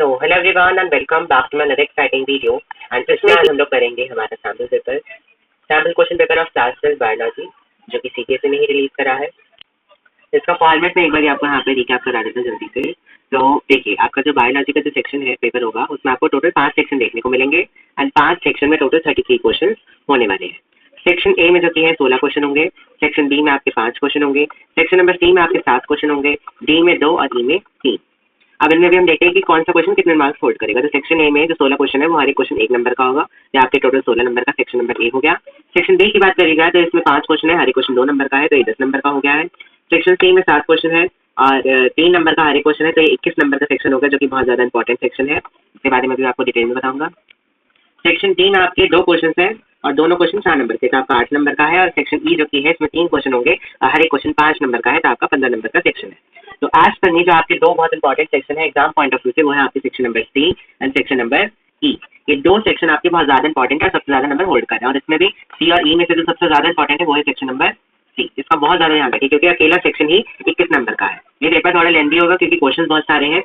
So hello everyone and welcome back to another exciting video and इसमें आज हम लोग करेंगे हमारा sample question paper of class 12 biology जो कि सीबीएसई ने ही रिलीज करा है। इसका फॉर्मेट में एक बार आपको यहाँ पे रिकैप करा देता हूँ जल्दी से। तो देखिए आपका जो बायोलॉजी का जो सेक्शन है पेपर होगा उसमें आपको टोटल 5 सेक्शन देखने को मिलेंगे एंड 5 सेक्शन में टोटल 33 क्वेश्चन होने वाले हैं। सेक्शन ए में जो कि है 16 क्वेश्चन होंगे, सेक्शन बी में आपके 5 क्वेश्चन होंगे, सेक्शन नंबर सी में आपके 7 क्वेश्चन होंगे, डी में 2 और ई में 3। अब इनमें भी हम देखते हैं कि कौन सा क्वेश्चन कितने मार्क्स होल्ड करेगा। तो सेक्शन ए में जो 16 क्वेश्चन है वो हर एक क्वेश्चन 1 नंबर का होगा, या आपके टोटल 16 नंबर का सेक्शन नंबर ए हो गया। सेक्शन बी की बात करी जाए तो इसमें 5 क्वेश्चन है, हर एक क्वेश्चन 2 नंबर का है, तो ये 10 नंबर का हो गया है। सेक्शन सी में 7 क्वेश्चन है और 3 नंबर का हर एक क्वेश्चन है, तो ये 21 नंबर का सेक्शन होगा जो कि बहुत ज्यादा इंपॉर्टेंट सेक्शन है। इसके बारे में भी आपको डिटेल में बताऊंगा। सेक्शन 3 में आपके 2 क्वेश्चन है और दोनों क्वेश्चन 4 नंबर के, तो आपका 8 नंबर का है। और सेक्शन ई जो कि है इसमें 3 क्वेश्चन होंगे, हर एक क्वेश्चन 5 नंबर का है, तो आपका 15 नंबर का सेक्शन है। तो आज पर जो आपके 2 बहुत इंपॉर्टेंट सेक्शन है एग्जाम पॉइंट ऑफ व्यू से, वो है आपके section number C and section number E. ये 2 सेक्शन आपके बहुत ज्यादा इंपॉर्टेंट है, सबसे ज्यादा नंबर होल्ड कर रहे हैं। और इसमें भी सी और ई में से जो सबसे ज्यादा इंपॉर्टेंट है वो है सेक्शन नंबर सी। इसका बहुत ज्यादा ध्यान रखिए क्योंकि अकेला सेक्शन ही 21 नंबर का है। ये पेपर थोड़ा लेंथी होगा क्योंकि क्वेश्चन बहुत सारे हैं,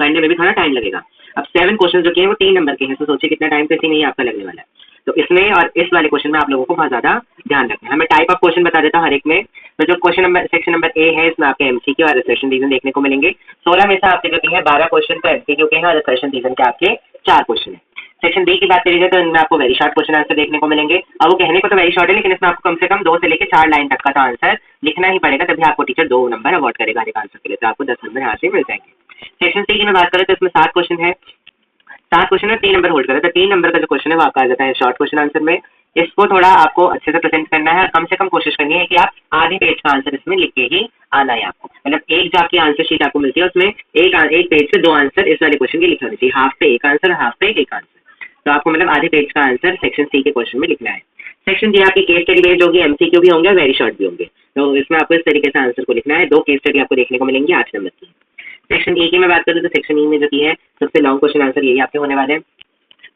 पढ़ने में भी थोड़ा टाइम लगेगा। अब 7 क्वेश्चन जो कि है वो 3 नंबर के हैं, तो सोचिए कितना टाइम तो इसी में ही आपका लगने वाला है। तो इसमें और इस वाले क्वेश्चन में आप लोगों को बहुत ज्यादा ध्यान रखना है। मैं टाइप ऑफ क्वेश्चन बता देता हूँ हर एक में। तो जो question number section number A है इसमें आपके एमसीक्यू और रिसर्शन रीजन देखने को मिलेंगे। 16 में से आपके जो कि है 12 क्वेश्चन तो एमसीक्यू के हैं और रिसर्शन रीजन के आपके 4 क्वेश्चन है। सेक्शन बी की बात करिएगा तो इनमें आपको वेरी शॉर्ट क्वेश्चन आंसर देखने को मिलेंगे। और वो कहने को तो वेरी शॉर्ट है, लेकिन इसमें आपको कम से कम 2 से लेकर 4 लाइन तक का तो आंसर लिखना ही पड़ेगा, तभी आपको टीचर 2 नंबर अवार्ड करेगा हर एक आंसर के लिए, तो आपको 10 नंबर यहाँ से मिल जाएंगे। सेक्शन सी की मैं बात करें तो इसमें 7 क्वेश्चन है, 7 क्वेश्चन में 3 नंबर होल्ड करें, तो 3 नंबर का जो क्वेश्चन है वो आपका आ जाता है शॉर्ट क्वेश्चन आंसर में। इसको थोड़ा आपको अच्छे से प्रेजेंट करना है, कम से कम कोशिश करनी है कि आप आधे पेज का आंसर इसमें लिख के ही आना है आपको। मतलब एक जो आपकी आंसर शीट आपको मिलती है उसमें एक पेज से 2 आंसर इस वाले क्वेश्चन के लिखने होने चाहिए, हाफ पे 1 आंसर और हाफ पे 1 आंसर। तो आपको मतलब आधे पेज का आंसर सेक्शन सी के क्वेश्चन में लिखना है। सेक्शन डी आपकी केस स्टडी बेस्ड होगी, एमसीक्यू भी होंगे और वेरी शॉर्ट भी होंगे, तो इसमें आपको इस तरीके से आंसर को लिखना है। 2 केस स्टडी आपको देखने को मिलेंगी 8 नंबर की। सेक्शन ई की मैं बात करूँ तो सेक्शन ई में जो की है सबसे लॉन्ग क्वेश्चन आंसर यही आपके होने वाले हैं।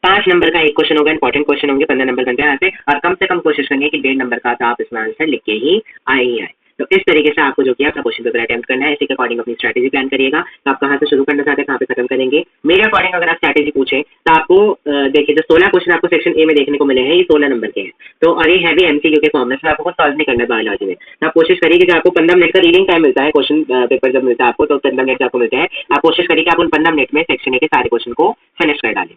5 नंबर का एक क्वेश्चन होगा, इंपॉर्टेंट क्वेश्चन होंगे, 15 नंबर बनते हैं यहाँ से, और कम से कम कोशिश करनी है कि 1.5 नंबर का तो आप इसमें आंसर लिख के ही आए ही आए। तो इस तरीके से आपको जो कि अपना क्वेश्चन पेपर अटेम्प्ट करना है, इसी के अकॉर्डिंग अपनी स्ट्रैटेजी प्लान करिएगा। तो आप कहाँ से शुरू करना चाहते हैं, कहाँ पे खत्म करेंगे, मेरे अकॉर्डिंग अगर आप स्ट्रैटेजी पूछे तो आपको देखिए जो 16 क्वेश्चन आपको सेक्शन ए में देखने को मिले हैं ये 16 नंबर के हैं, तो और ये हैवी एमसीक्यू के फॉर्म में आपको कुछ सॉल्व नहीं करना है बायोलॉजी में। तो आप कोशिश करिए कि आपको 15 मिनट का रीडिंग टाइम मिलता है, क्वेश्चन पेपर जब मिलता है आपको तो 15 मिनट आपको मिलते हैं, आप कोशिश करिए कि आप उन 15 मिनट में सेक्शन ए के सारे क्वेश्चन को फिनिश कर डालें।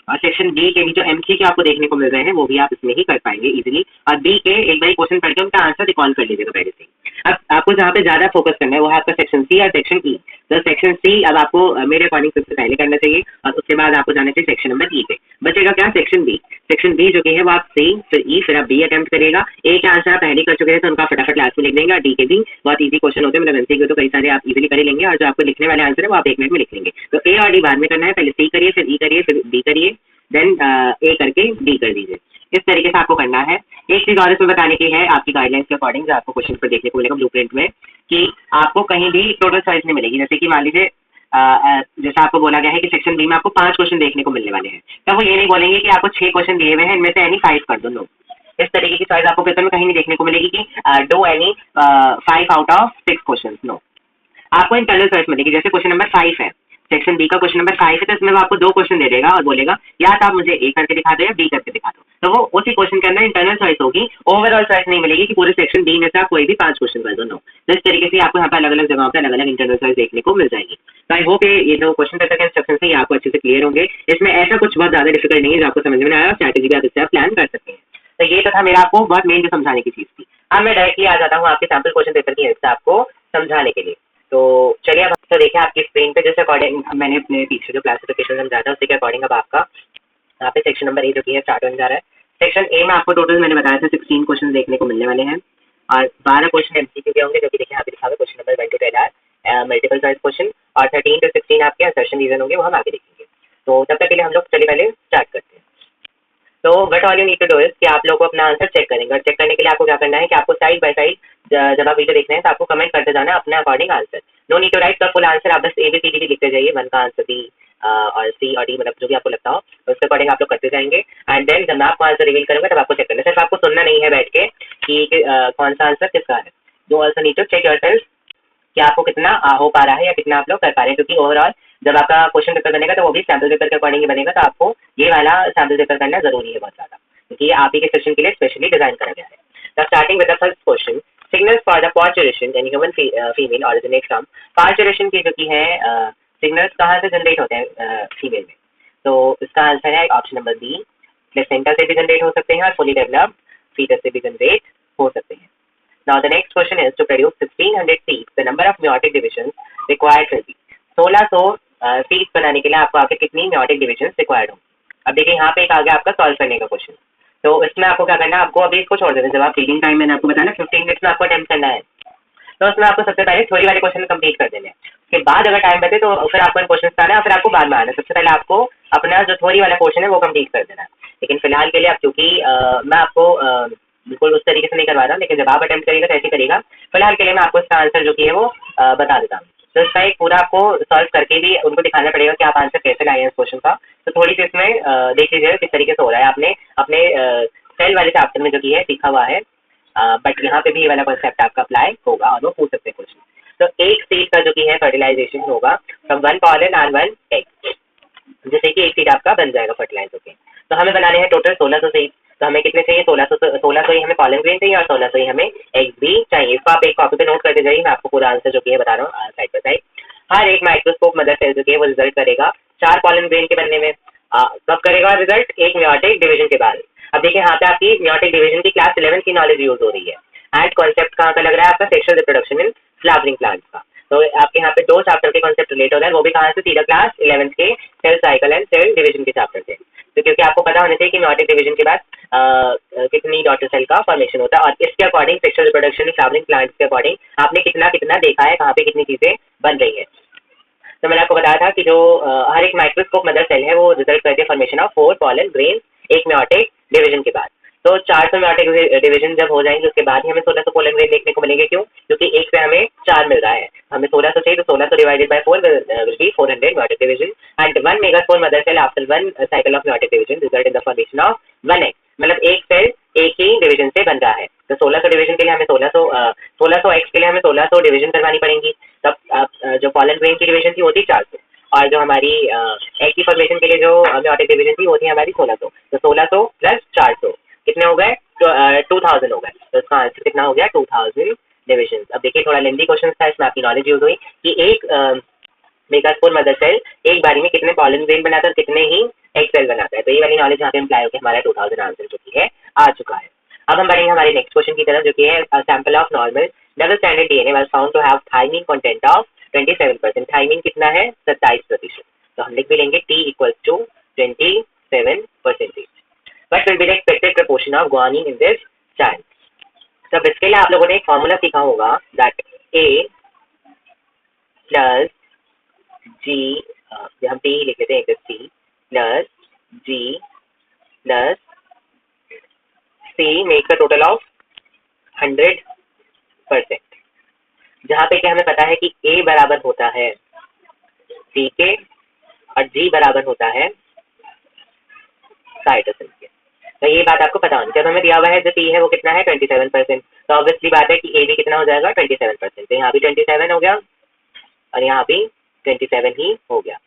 और सेक्शन बी के भी जो एमसीक्यू आपको देखने को मिल रहे हैं वो भी आप इसमें ही कर पाएंगे इजीली। और बी के एक बार क्वेश्चन पढ़ के उनका आंसर रिकॉल कर लीजिएगा पहले से। अब आपको जहाँ पे ज्यादा फोकस करना है वो है आपका सेक्शन सी और सेक्शन ई। तो सेक्शन सी अब आपको मेरे अकॉर्डिंग सबसे पहले करना चाहिए और उसके बाद आपको जाना चाहिए सेक्शन नंबर ई पे। बचेगा क्या, सेक्शन बी। सेक्शन बी जो कि है वो आप सी फिर ई फिर आप बी अटेम्प्ट करेगा। ए के आंसर आप पहले कर चुके हैं तो उनका फटाफट लास्ट में लिख देंगे। और डी के भी बहुत ईजी क्वेश्चन होते हैं, मतलब एमसीक्यू तो कई सारे आप इजीली कर लेंगे और जो आपको लिखने वाले आंसर है वो आप 1 मिनट में लिख लेंगे। तो ए और डी बाद में करना है, पहले सी करिए फिर ई करिए फिर बी करिए, देन ए करके डी कर दीजिए। इस तरीके से आपको करना है। एक चीज और इसमें बताने की है आपकी गाइडलाइंस के अकॉर्डिंग जो आपको क्वेश्चन पर देखने को मिलेगा ब्लूप्रिंट में, कि आपको कहीं भी टोटल चॉइस नहीं मिलेगी। जैसे कि मान लीजिए जैसा आपको बोला गया है कि सेक्शन बी में आपको 5 क्वेश्चन देखने को मिलने वाले हैं, तब वो ये नहीं बोलेंगे कि आपको 6 क्वेश्चन दिए हुए हैं इनमें से एनी 5 कर दो। नो, इस तरीके की चॉइस आपको पेपर में कहीं नहीं देखने को मिलेगी कि do any 5 out of 6 question. No, आपको इंटरनल चॉइस मिलेगी। जैसे क्वेश्चन नंबर 5 है, सेक्शन बी का क्वेश्चन नंबर 5 है, तो इसमें वो आपको 2 क्वेश्चन दे देगा और बोलेगा या तो आप मुझे ए करके दिखा दो या बी करके दिखा दो। तो वो उसी क्वेश्चन के अंदर इंटरनल चॉइस होगी, ओवरऑल चॉइस नहीं मिलेगी कि पूरे सेक्शन बी में से आप कोई भी 5 क्वेश्चन कर दो। नो, तो इस तरीके से आपको यहाँ पे अलग अलग जगहों पे अलग अलग इंटरनल चॉइस देखने को मिल जाएगी। तो आई होप ये जो क्वेश्चन पेपर के इंस्ट्रक्शन है ये आपको अच्छे से क्लियर होंगे। इसमें ऐसा कुछ बहुत ज्यादा डिफिकल्ट नहीं है, जो आपको समझ में आया, स्ट्रैटेजी भी आप इससे प्लान कर सकते हैं। तो ये तो था मेरा आपको बहुत मेन जो समझाने की चीज थी। अब मैं डायरेक्टली आ जाता हूँ आपके सैम्पल क्वेश्चन पेपर की हेल्प से आपको समझाने के लिए। तो चलिए अब तो देखिए आपकी स्क्रीन पे जैसे अकॉर्डिंग मैंने अपने पीछे जो क्लासिफिकेशन समझा था उसी के अकॉर्डिंग अब आपका यहाँ पे सेक्शन नंबर ए जो कि है स्टार्ट होने जा रहा है। सेक्शन ए में आपको टोटल मैंने बताया था 16 क्वेश्चन देखने को मिलने वाले हैं और 12 क्वेश्चन एमसीक्यू के होंगे, जो कि देखिए यहाँ पे लिखा हुआ question number 1 to 10 are multiple choice question, और 13 to 16 आपके असर्शन रीजन होंगे, वो हम आगे देखेंगे। तो तब तक के लिए हम लोग चलिए पहले स्टार्ट करते हैं। तो what all you need to do is कि आप लोगों को अपना आंसर चेक करेंगे, और चेक करने के लिए आपको क्या करना है कि आपको साइड बाय साइड जब आप वीडियो देख रहे हैं तो आपको कमेंट करते जाना है अपने according answer. No need to write the full answer, आप बस ABCD लिखते जाइए, 1 का आंसर बी और सी और डी, मतलब जो भी आपको लगता हो तो उसके अकॉर्डिंग आप लोग करते जाएंगे। एंड देन जब मैं आपको आंसर रिवील करूंगा तब आपको चेक करना है, सिर्फ आपको सुनना नहीं है बैठ के कि कौन सा आंसर किसका है। You also need to check yourself कि आपको कितना हो पा रहा है या कितना आप लोग कर पा रहे हैं, क्योंकि ओवरऑल जब आपका क्वेश्चन पेपर बनेगा तो वो भी सैम्पल पेपर के अकॉर्डिंग ही बनेगा, तो आपको ये वाला सैम्पल पेपर करना जरूरी है बहुत ज़्यादा, क्योंकि ये आप ही के सेशन के लिए स्पेशली डिजाइन करा गया है। तो starting with the first question, signals for the parturition in human female originate from, parturition की जो की है सिग्नल्स कहाँ से जनरेट होते हैं फीमेल में, तो इसका आंसर है ऑप्शन नंबर बी, प्लेसेंटा से भी जनरेट हो सकते हैं और फुली डेवलप्ड फीटस से भी जनरेट हो सकते हैं। Now the next question is to produce 1600 seeds, the number of meiotic divisions required will be, 1600 seeds बनाने के लिए आपको आगे कितनी meiotic divisions required होंगी। अब देखिए यहाँ पे एक आ गया आपका सॉल्व करने का क्वेश्चन, तो इसमें आपको क्या करना है, आपको अभी इसको छोड़ देना, जब आप रीडिंग टाइम मैंने आपको बताया 15 मिनट्स में आपको अटेम्प्ट करना है, तो उसमें आपको सबसे पहले थ्योरी वाले क्वेश्चन कंप्लीट कर देने हैं, उसके बाद अगर टाइम बचे तो फिर आपको क्वेश्चन आना है, फिर आपको बाद में आना है। सबसे पहले आपको अपना जो थ्योरी वाला पोर्शन है वो कंप्लीट कर देना है, लेकिन फिलहाल के लिए आप क्योंकि मैं आपको बिल्कुल उस तरीके से नहीं करवा रहा हूँ, लेकिन जब आप अटेम्प्ट करेंगे तो ऐसे करेगा। फिलहाल के लिए मैं आपको इसका आंसर जो कि है वो बता देता हूँ, तो इसका एक पूरा आपको सॉल्व करके भी उनको दिखाना पड़ेगा कि आप आंसर कैसे लाए हैं इस क्वेश्चन का। तो थोड़ी सी इसमें देख लीजिएगा किस तरीके से हो रहा है, आपने अपने सेल वाले चैप्टर में जो कि है सीखा हुआ है, बट यहाँ पे भी ये वाला कॉन्सेप्ट आपका अप्लाई होगा और वो पूछ सकते हैं क्वेश्चन। तो एक सीड का जो कि है फर्टिलाइजेशन होगा फ्रॉम 1 पॉलन एंड 1 एग, जैसे कि एक सीड आपका बन जाएगा फर्टिलाइज होके। तो हमें बनाने हैं टोटल 1600 सीड, तो हमें कितने चाहिए, 1600 ही हमें पॉलन ग्रेन चाहिए और 1600 ही हमें एग भी चाहिए। इसको आप एक कॉपी पे नोट करते जाइए, मैं आपको पूरा आंसर जो कि है बता रहा हूँ साइड बाय साइड। हर एक माइक्रोस्कोप मदर सेल जो कि है वो रिजल्ट करेगा 4 पॉलन ग्रेन के बनने में। कब करेगा रिजल्ट, एक मेयोटिक डिवीजन के बाद। अब देखिए यहाँ पे आपकी मेयोटिक डिवीजन की क्लास 11 की नॉलेज यूज हो रही है, एंड कॉन्सेप्ट कहाँ का लग रहा है आपका, sexual reproduction in flowering plants का। तो आपके यहाँ पे 2 चैप्टर के कॉन्सेप्ट रिलेट हो रहा है, वो भी कहाँ से, सीधा क्लास 11 के cell cycle and cell division के चैप्टर से। तो क्योंकि आपको पता होना चाहिए कि मेयोटिक डिवीजन के बाद कितनी डॉटर सेल का फॉर्मेशन होता है, और इसके according sexual reproduction flowering plants के अकॉर्डिंग आपने कितना कितना देखा है, कहाँ पे कितनी चीजें बन रही है। तो मैंने आपको बताया था कि जो हर एक माइक्रोस्कोप मदर सेल है वो रिजल्ट करती है फॉर्मेशन ऑफ 4 पॉलन ग्रेन एक मेयोटिक डिवीजन के बाद। तो 400 मेयोटिक डिवीजन जब हो जाएंगे उसके बाद ही हमें 1600 पॉलन ग्रेन देखने को मिलेंगे। क्यों, क्योंकि एक से हमें 4 मिल रहा है, हमें 1600 चाहिए, तो 1600 divided by 4 will be 400 meiotic division and 1 megaspore mother cell after 1 cycle of meiotic division result in the formation of 1 egg, मतलब एक सेल एक ही डिवीजन से बन रहा है। तो 1600 डिवीजन के लिए हमें 1600 एक्स के लिए हमें 1600 डिवीजन करवानी पड़ेंगी, तब जो पॉलन ग्रेन की डिवीजन थी वो थी 400, और जो हमारी एग की फॉर्मेशन के लिए जो मेयोटिक डिवीजन थी वो थी हमारी 1600। तो 1600 प्लस 400 कितने हो गए, 2000 हो गए। तो इसका आंसर कितना हो गया, 2000 डिविजन। अब देखिए थोड़ा लेंथी क्वेश्चन था, इसमें आपकी नॉलेज यूज हुई कि एक मेगास्पोर मदर सेल एक बारी में कितने पॉलन ग्रेन बनाता है और कितने ही एग सेल बनाता है। तो ये वाली नॉलेज यहाँ पे इम्प्लाई होकर हमारा 2000 आंसर जो कि है आ चुका है। अब हम बढ़ेंगे हमारे नेक्स्ट क्वेश्चन की तरफ, जो कि है sample of normal double standard DNA was found to have thymine content of 27%। Thymine कितना है, 27%। तो हम लिख भी लेंगे T equal to 27%। What will be the expected proportion of guanine in this child? तब इसके लिए आप लोगों ने एक फॉर्मूला सीखा होगा, दैट A प्लस G, हम T लिख लेते हैं, C plus G plus C makes a total of 100%, जहाँ पे क्या हमें पता है कि A बराबर होता है C के और G बराबर होता है साइटोसिन के। तो ये बात आपको पता होनी, जब हमें दिया हुआ है जो T है वो कितना है 27%, तो ऑब्वियसली बात है कि A भी कितना हो जाएगा 27%। तो यहाँ भी 27 हो गया और यहाँ भी 27 ही हो गया,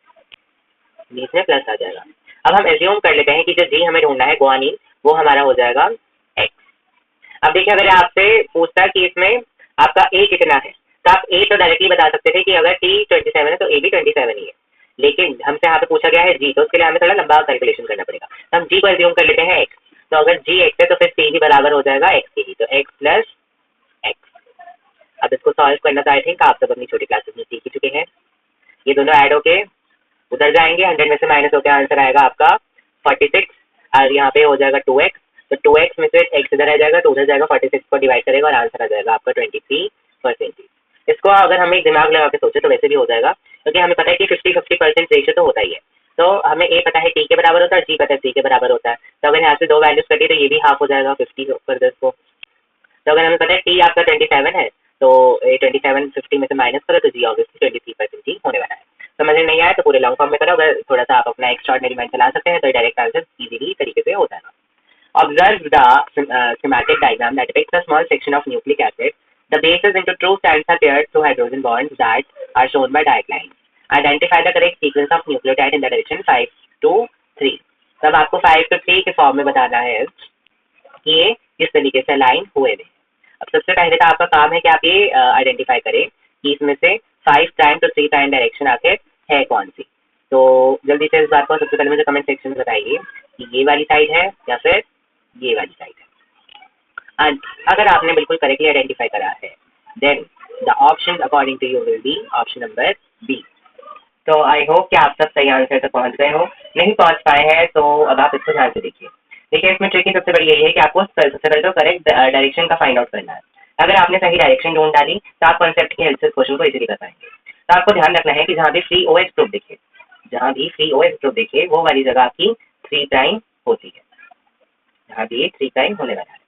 बीच में प्लस आ जाएगा। अब हम एज्यूम कर लेते हैं कि जो G हमें ढूंढना है गुआनिन, वो हमारा हो जाएगा X। अब देखिए अगर आपसे पूछता कि इसमें आपका A कितना है, तो आप A तो डायरेक्टली बता सकते थे कि अगर T 27 है तो A भी 27 ही है, लेकिन हमसे यहाँ पे पूछा गया है G, तो उसके लिए हमें थोड़ा लंबा कैलकुलेशन करना पड़ेगा। तो हम G को एज्यूम कर लेते हैं X, तो अगर G X है तो फिर C भी बराबर हो जाएगा X के ही, तो X प्लस X। अब इसको सॉल्व करना तो आई थिंक आप सब अपनी छोटी क्लासेस में सीख ही चुके हैं। ये दोनों ऐड होके उधर जाएंगे, 100 में से माइनस होकर आंसर आएगा आपका 46, और यहाँ पे हो जाएगा 2x, तो 2x में से x इधर आ जाएगा तो उधर जाएगा, 46 को डिवाइड करेगा और आंसर आ जाएगा आपका 23%। इसको अगर हम एक दिमाग लगा के सोचे तो वैसे भी हो जाएगा, क्योंकि हमें पता है कि 50-50% रेशियो तो होता ही है। तो हमें A पता है T के बराबर होता है, G पता है C के बराबर होता है, तो अगर यहाँ से 2 वैल्यूज कटिए तो ये भी हाफ हो जाएगा 50 कर दो इसको। तो अगर हमें पता है T आपका 27 है, तो 27 50 में से माइनस करो तो G ऑब्वियसली 23% ही होने वाला है। समझ में नहीं आया तो पूरे लॉन्ग फॉर्म में करो, अगर थोड़ा सा आप अपना एक्स्ट्राऑर्डिनरी माइंड चला सकते हैं तो डायरेक्ट आंसर इजीली तरीके से हो जाएगा। Observe the schematic diagram that depicts a small section of nucleic acid. The bases into true strands are paired through hydrogen bonds that are shown by diet lines. Identify the correct sequence of nucleotide in the direction 5 to 3। तब आपको 5 to 3 के form में बताना है कि ये किस तरीके से अलाइन हुए हैं। अब सबसे पहले तो आपका काम है कि आप ये आइडेंटिफाई करें कि इसमें से 5 प्राइम to 3 प्राइम डायरेक्शन आखिर है कौन सी। तो जल्दी से इस बात को सबसे पहले मुझे कमेंट सेक्शन में बताइए कि ये वाली साइड है या फिर ये वाली साइड है। एंड अगर आपने बिल्कुल करेक्टली आइडेंटिफाई करा है then the option according to you will be option number B. तो आई होप कि आप सब सही आंसर तक पहुंच गए हो। नहीं पहुंच पाए हैं तो अब आप इसको ध्यान से देखिए। देखिए इसमें ट्रिक की सबसे बड़ी यही है कि आपको सबसे पहले तो करेक्ट डायरेक्शन का फाइंड आउट करना है। अगर आपने सही डायरेक्शन ढूंढ डाली तो आप कॉन्सेप्ट की हेल्प से क्वेश्चन को इजीली कर पाएंगे। तो आपको ध्यान रखना है कि जहाँ भी फ्री ओ एच ग्रुप दिखे, जहाँ भी फ्री ओ एच ग्रुप दिखे वो वाली जगह आपकी 3 प्राइम होती है, जहाँ भी 3 प्राइम होने वाला है।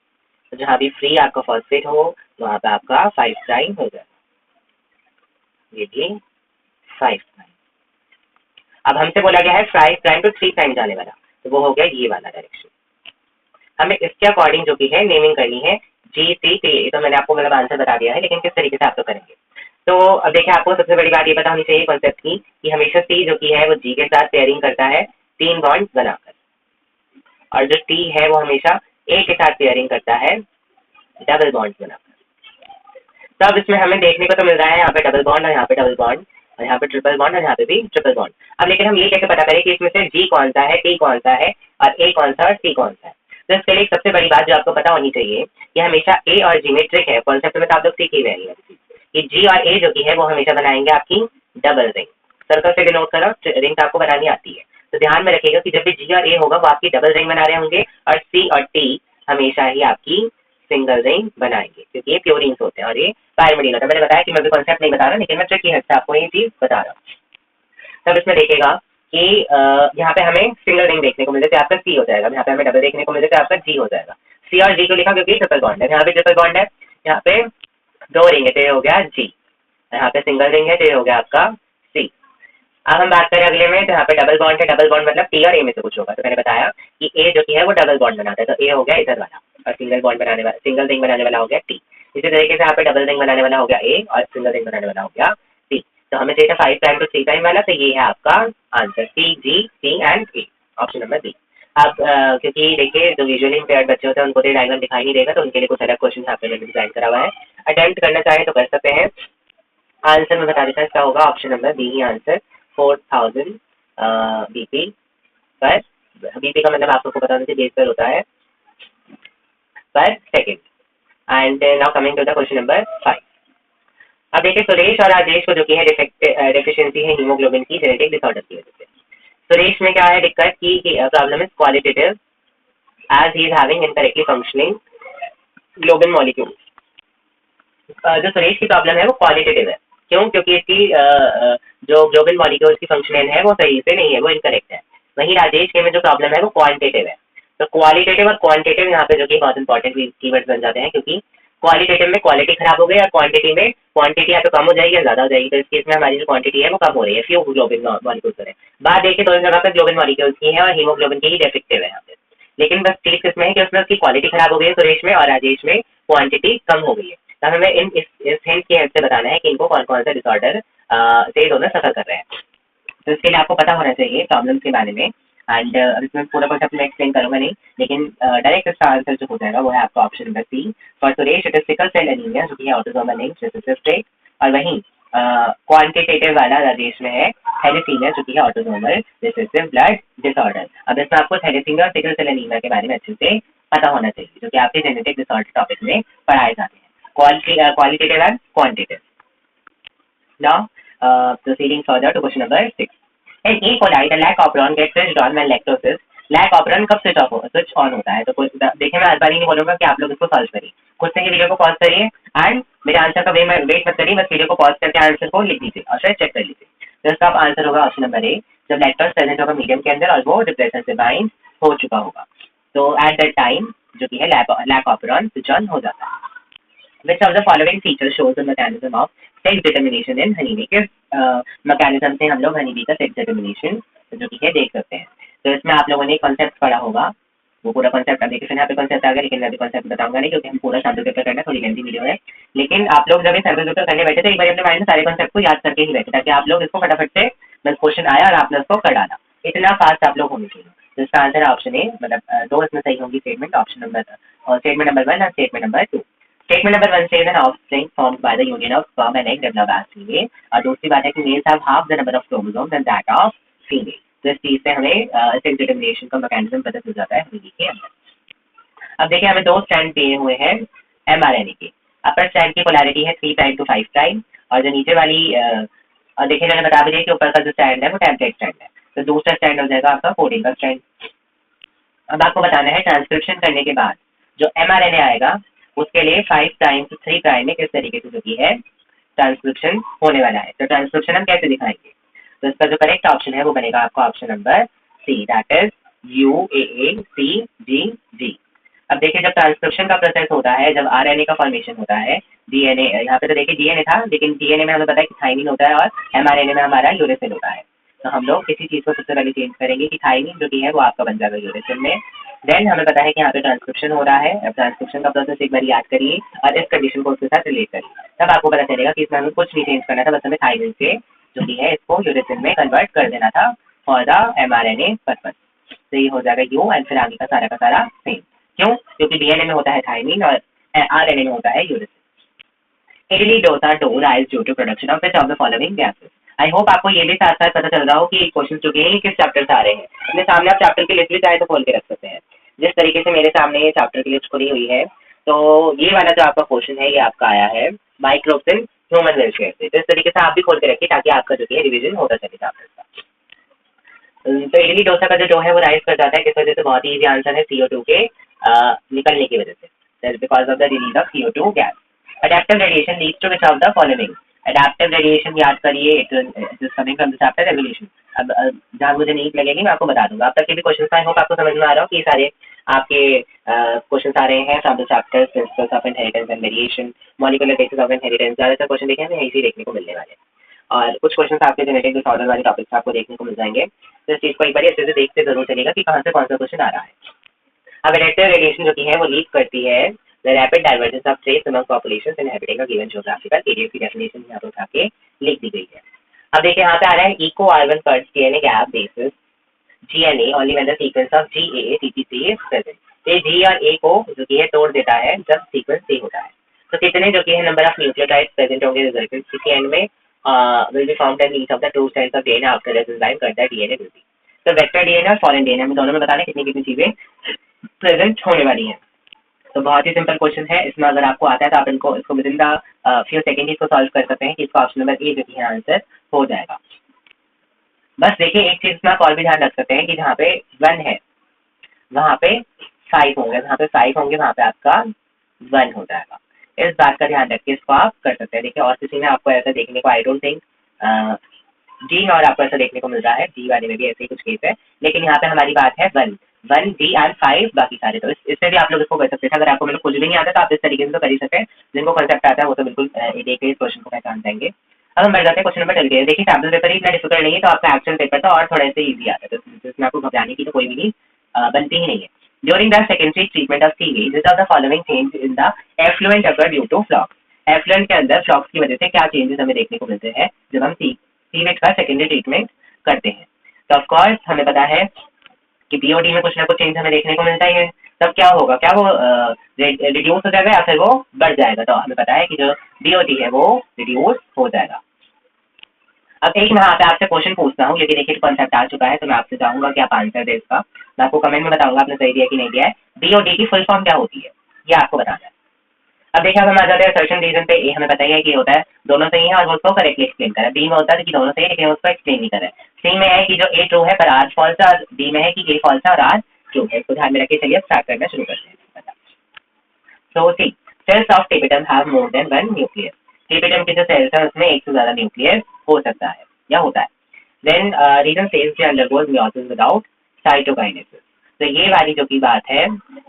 तो जहाँ भी फ्री आपका फॉस्फेट हो वहाँ पे आपका 5 प्राइम हो जाएगा, ये भी 5 प्राइम। अब हमसे बोला गया है 5 प्राइम to 3 प्राइम जाने वाला, तो वो हो गया ये वाला डायरेक्शन। हमें इसके अकॉर्डिंग जो भी है नेमिंग करनी है GC3। ये तो मैंने आपको मतलब आंसर बता दिया है, लेकिन किस तरीके से आप तो करेंगे। तो अब देखिए आपको सबसे बड़ी बात ये पता होनी चाहिए कॉन्सेप्ट की कि हमेशा C जो की है वो G के साथ पेयरिंग करता है 3 बॉन्ड बनाकर, और जो T है वो हमेशा A के साथ पेयरिंग करता है डबल बॉन्ड बनाकर। तो अब इसमें हमें देखने को तो मिल रहा है यहाँ पे डबल बॉन्ड और यहाँ पे डबल बॉन्ड और यहाँ पे ट्रिपल बॉन्ड और यहाँ पे भी ट्रिपल बॉन्ड। अब लेकिन हम ये कैसे पता करें कि इसमें से G कौन सा है, T कौन सा है और A कौन सा और C कौन सा है। तो इसके लिए सबसे बड़ी बात जो आपको पता होनी चाहिए कि हमेशा A और G में ट्रिक है, कॉन्सेप्ट में तो आप लोग सीख ही रहे हैं कि G और A जो की है वो हमेशा बनाएंगे आपकी डबल रिंग। सर्कल से डिनोट करो, रिंग आपको बनानी आती है। तो ध्यान में रखिएगा कि जब भी G और A होगा वो आपकी डबल रिंग बना रहे होंगे और C और T हमेशा ही आपकी सिंगल रिंग बनाएंगे, क्योंकि ये प्योरिंग्स होते हैं और ये पायरिमिडीन होता है। मैंने बताया कि मैं भी कॉन्सेप्ट नहीं बता रहा, लेकिन मैं ट्रिक की हेल्प से आपको ये चीज बता रहा हूँ। तब इसमें देखेगा कि यहाँ पे हमें सिंगल रिंग देखने को मिलते थे, आपका C हो जाएगा। यहाँ पे हमें डबल देखने को मिलते थे, आपका G हो जाएगा। C और G को लिखा क्योंकि ट्रिपल बॉन्ड है, यहाँ पे ट्रिपल बॉन्ड है, यहाँ पे 2 रिंग है तो ये हो गया G, यहाँ पे सिंगल रिंग है तो ये हो गया आपका C। अब हम बात करें अगले में, तो यहाँ पे डबल बॉन्ड है, डबल बॉन्ड मतलब T और A में से कुछ होगा। तो मैंने बताया कि A जो की है वो डबल बॉन्ड बनाता है, तो A हो गया इधर वाला और सिंगल बॉन्ड बनाने वाला, सिंगल रिंग बनाने वाला हो गया T। इसी तरीके से यहाँ पे डबल रिंग बनाने वाला हो गया A और सिंगल रिंग बनाने वाला हो गया C। तो हमें चाहिए 5 प्राइम to 3 प्राइम वाला, तो ये है आपका answer C, G, C and A, option number B। अब क्योंकि देखिए जो विजुअली इम्पेयर्ड बच्चे होते हैं उनको तो डायग्राम दिखाई नहीं देगा, तो उनके लिए कुछ अलग क्वेश्चन यहाँ पे मैंने डिजाइन करा हुआ है। अटेम्प्ट करना चाहे तो कर सकते हैं। आंसर में बता देता है, इसका होगा ऑप्शन नंबर बी ही आंसर, 4000 BP पर, BP का मतलब आप लोग को पता होना चाहिए बेस पर होता है पर second. And now coming to the question number 5। अब देखिए सुरेश और राजेश को जो कि है डेफिशिएंसी है हीमोग्लोबिन की जेनेटिक डिसऑर्डर की वजह से। सुरेश में क्या है दिक्कत की problem is qualitative as he is having incorrectly functioning globin molecule. जो सुरेश की प्रॉब्लम है वो क्वालिटेटिव है, क्यों? क्योंकि इसकी जो ग्लोबिन मॉलिक्यूल्स की फंक्शन है वो सही से नहीं है, वो इनकरेक्ट है। वहीं राजेश के में जो प्रॉब्लम है वो क्वांटिटेटिव है। तो क्वालिटेटिव और क्वांटिटेटिव यहाँ पे जो कि बहुत इंपॉर्टेंट कीवर्ड्स बन जाते हैं, क्योंकि क्वालिटेटिव में क्वालिटी खराब हो गई और क्वांटिटी में क्वांटिटी या तो कम हो जाएगी या ज्यादा हो जाएगी। तो इस केस में हमारी जो क्वांटिटी है वो कम हो रही है, फ्यू ग्लोबिन मॉलिक्यूल्स है। बात देखिए दोनों जगह पर ग्लोबिन मॉलिक्यूल्स की है और हीमोग्लोबिन की ही डेफेक्टिव है यहाँ पे, लेकिन बस चीज किसमें है कि उसमें उसकी क्वालिटी खराब हो गई है सुरेश में, और राजेश में क्वांटिटी कम हो गई है। तो हमें इस हिंट की हेल्प से बताना है कि इनको कौन कौन सा डिसऑर्डर से दोनों सफर कर रहे हैं। तो इसके लिए आपको पता होना चाहिए प्रॉब्लम के बारे में। एंड इसमें पूरा कॉन्सेप्ट मैं एक्सप्लेन करूंगा नहीं, लेकिन डायरेक्ट इसका आंसर जो हो जाएगा वो है आपका option number C. For Suresh it is sickle cell anaemia जो कि है ऑटोसोमल लिंक्ड रिसेसिव ट्रेट, और वहीं क्वांटिटेटिव वाला राजेश में है थैलेसीमिया जो कि है ऑटोसोमल रिसेसिव ब्लड डिसऑर्डर। अब इसमें आपको थैलेसीमिया और सिकल सेल एनीमिया के बारे में अच्छे से पता होना चाहिए, जो कि आपके जेनेटिक डिसऑर्डर टॉपिक में पढ़ाए जाते हैं, qualitative and quantitative. Now, proceeding further to question number 6. In E. coli, the lac operon gets switched on when lactosis. Lac operon कब स्विच ऑन होता है? तो देखिए मैं हर बार ही नहीं बोलूंगा कि आप लोग इसको सॉल्व करिए, खुद से ही वीडियो को पॉज करिए एंड मेरे आंसर का वेट मत करिए, बस वीडियो को पॉज करके आंसर को लिख दीजिए और फिर चेक कर लीजिए। तो इसका आंसर होगा ऑप्शन नंबर ए, जब लैक्टोज प्रेजेंट होगा मीडियम के अंदर और वो डिप्रेशन से बाइंड हो चुका होगा, तो एट दैट टाइम जो कि है लैक ऑपरन स्विच ऑन हो जाता है। Which of the following features shows the mechanism of sex determination in honeybee? किस मैकेनिज्म से हम लोग हनीबी का सेक्स डिटर्मिनेशन जो कि है देख सकते हैं? तो इसमें आप लोगों ने कॉन्सेप्ट पढ़ा होगा, वो पूरा कॉन्सेप्ट अब देखिए फिर यहाँ पे कॉन्सेप्ट आ गया, लेकिन मैं अभी कॉन्सेप्ट बताऊंगा नहीं क्योंकि हम पूरा सैंपल पेपर करना, थोड़ी लेंथी वीडियो है। लेकिन आप लोग जब ये सैम्पल पेपर करने बैठे थे एक बार अपने माइंड में सारे कॉन्सेप्ट को याद करके ही बैठे, ताकि आप लोग इसको फटाफट से बस क्वेश्चन आया और आपने उसको कर डाला, इतना फास्ट आप लोग होने चाहिए। तो इसका आंसर है ऑप्शन ए, मतलब दो इसमें सही होंगी स्टेटमेंट, ऑप्शन नंबर और स्टेटमेंट नंबर 1 और statement number 2। Statement number 1 says an offspring formed by the union of sperm and egg develop as female, और दूसरी बात है कि males have half the number of chromosomes and that of female. तो इस चीज से हमें सेक्स डिटर्मिनेशन का मैकेनिज्म पता चल जाता है हुई के अंदर। अब देखिए हमें दो स्ट्रैंड दिए हुए हैं mRNA के। अपर स्ट्रैंड की पोलैरिटी है 3' to 5', और जो नीचे वाली देखिए मैंने बता भी दिया कि ऊपर का जो स्ट्रैंड है वो टेम्पलेट स्ट्रैंड है, तो दूसरा स्ट्रैंड हो जाएगा आपका कोडिंग का स्ट्रैंड। अब आपको बताना है ट्रांसक्रिप्शन करने के बाद जो mRNA आएगा उसके लिए 5' to 3' में किस तरीके से जो की है ट्रांसक्रिप्शन होने वाला है। तो ट्रांसक्रिप्शन हम कैसे दिखाएंगे, तो इसका जो करेक्ट ऑप्शन है वो बनेगा आपका option number C, that is UAACGG। अब देखिए जब ट्रांसक्रिप्शन का प्रोसेस होता है, जब आरएनए का फॉर्मेशन होता है, डीएनए यहाँ पे तो देखिए डीएनए था, लेकिन डीएनए में हमें पता है कि थाइमिन होता है और एमआरएनए में हमारा यूरेसिल होता है। तो हम लोग किसी चीज को सबसे पहले चेंज करेंगे कि थाइमिन जो कि है वो आपका बन जाएगा यूरेसिल में। देन हमें पता है कि यहाँ पे ट्रांसक्रिप्शन हो रहा है। अब ट्रांसक्रिप्शन का प्रोसेस एक बार याद करिए और इस कंडीशन को उसके साथ रिलेट करिए, तब आपको पता चलेगा कि इसमें हमें कुछ नहीं चेंज करना था, बस हमें थाइमिन से जो कि है इसको यूरेसिल में कन्वर्ट कर देना था फॉर द एमआरएनए पर्पस। तो ये हो जाएगा यू एंड फिर आगे का सारा सेम। क्यों? क्योंकि डीएनए में होता है थाइमिन और आरएनए में होता है uracil. Idli dosa dough rise due to production of which of the following gases. I hope आपको ये भी साथ साथ पता चल रहा हो कि क्वेश्चन जो है किस चैप्टर से आ रहे हैं। अपने सामने आप चैप्टर की लिस्ट भी चाहे तो खोल के रख सकते हैं। जिस तरीके से मेरे सामने ये चैप्टर की लिस्ट खुली हुई है, तो ये वाला जो आपका क्वेश्चन है ये आपका आया है माइक्रोब्स इन ह्यूमन वेलफेयर से। तो इस तरीके से आप भी खोल के रखिए ताकि आपका जो है रिविजन होता चले चैप्टर का। तो इडली डोसा का जो डो है वो राइज कर जाता है, किस वजह से? बहुत ही इजी आंसर है, CO2 के निकलने की वजह से, that because of the release of CO2 gas. Adaptive radiation leads to which of the following. Adaptive radiation याद करिए, it is coming from the chapter evolution. अब जहाँ मुझे नीट लगेगी मैं आपको बता दूंगा। अब तक के भी क्वेश्चन आई होप आपको समझ में आ रहा हो कि सारे आपके क्वेश्चन आ रहे हैं from the chapter principles of inheritance and variation, molecular basis of inheritance. ज्यादातर क्वेश्चन देखे हमें यहीं से देखने को मिलने वाले हैं, और कुछ क्वेश्चन आपके जेनेटिक डिसऑर्डर वाले टॉपिक्स आपको देखने को मिल जाएंगे। तो इस चीज को एक बार अच्छे से देखते जरूर चलेगा कि कहाँ से कौन सा क्वेश्चन आ रहा है। अब अडैप्टिव रेडिएशन जो की है वो लीड करती है the rapid divergence of trace among populations inhabiting a given geographical area की डेफिनेशन यहाँ पे उठा के लिख दी गई है। अब देखिए यहाँ पे आ रहा है eco R1 cuts DNA gap basis GNA only when the sequence of GAA TTC is present. ये G और A को जो की है तोड़ देता है जब सीक्वेंस C होता है। तो कितने जो की है नंबर ऑफ न्यूक्लियोटाइड्स प्रेजेंट होंगे रिजल्टेंट C के एंड में will be found in each of the two strands of DNA after this enzyme cut the DNA will be। तो वेक्टर डीएनए और फॉरेन डीएनए में दोनों में बताना कितनी कितनी चीजें प्रेजेंट होने वाली हैं। तो बहुत ही सिंपल क्वेश्चन है, इसमें अगर आपको आता है तो आप इसको with in the few second इसको सॉल्व कर सकते हैं कि इसका ऑप्शन नंबर ए जो कि आंसर हो जाएगा। बस देखिए एक चीज में आप और भी ध्यान रख सकते हैं कि जहाँ पे 1 है वहाँ पे 5 होंगे, जहाँ पे 5 होंगे वहाँ पे आपका 1 हो जाएगा। इस बात का ध्यान रख के इसको आप कर सकते हैं। देखिए और किसी में आपको ऐसा देखने को आई डोंट थिंक जी में और आपको ऐसा देखने को मिल रहा है, जी वाले में भी ऐसे ही कुछ केस है, लेकिन यहाँ पे हमारी बात है 1 D एंड 5 बाकी सारे। तो इससे भी आप लोग इसको कर सकते हैं। अगर आपको मतलब कुछ भी नहीं आता तो आप इस तरीके से तो कर ही सकते हैं, जिनको कॉन्सेप्ट आता है वो तो बिल्कुल देख के इस क्वेश्चन को पहचान जाएंगे। अब हम बढ़ जाते हैं क्वेश्चन नंबर 12। देखिए सैम्पल पेपर ही इतना डिफिकल्ट नहीं है, तो आपका एक्चुअल पेपर तो और थोड़ा सा ईजी आता है, तो इसमें आपको घबराने की तो कोई भी नहीं बनती ही नहीं है। During the secondary treatment of sewage which of the following change in the effluent occur due to flocs. Effluent के अंदर फ्लॉक्स की वजह से क्या चेंजेस हमें देखने को मिलते हैं जब हम सीवेज का सेकेंडरी ट्रीटमेंट करते हैं? तो ऑफ कोर्स हमें पता है कि बीओडी में कुछ ना कुछ चेंज हमें देखने को मिलता ही है। तब क्या होगा, क्या वो रिड्यूस हो जाएगा या फिर वो बढ़ जाएगा? तो हमें पता है कि जो बीओडी है वो रिड्यूस हो जाएगा। अब एक मैं यहाँ पे आपसे क्वेश्चन पूछता हूँ, क्योंकि देखिए कॉन्सेप्ट आ चुका है, तो मैं आपसे चाहूंगा कि आप आंसर दे इसका। मैं आपको कमेंट में बताऊंगा आपने सही दिया कि नहीं दिया है। बीओडी की फुल फॉर्म क्या होती है ये आपको बताना है। अब देखिए हम आ जाते हैं सर्टेन रीजन पे। ए हमें पता ही है कि होता है दोनों सही है और वो उसको करेक्टली एक्सप्लेन कर रहा है। बी में होता है कि दोनों सही है लेकिन उसको एक्सप्लेन नहीं कर रहा है। सी में है कि जो ए ट्रू है पर आर फॉल्स है, और डी में है कि ए फॉल्स है और आर ट्रू है। इसको ध्यान में रखिए। चलिए अब स्टार्ट करना शुरू करते हैं। So see cells of tapetum have more than 1 nucleus. Tapetum के जो सेल्स है उसमें एक से ज्यादा न्यूक्लियस हो सकता है या होता है। देन रीजन सेल्स के अंडरगोज मियोसिस विदाउट साइटोकाइनेसिस। तो ये वाली जो की बात है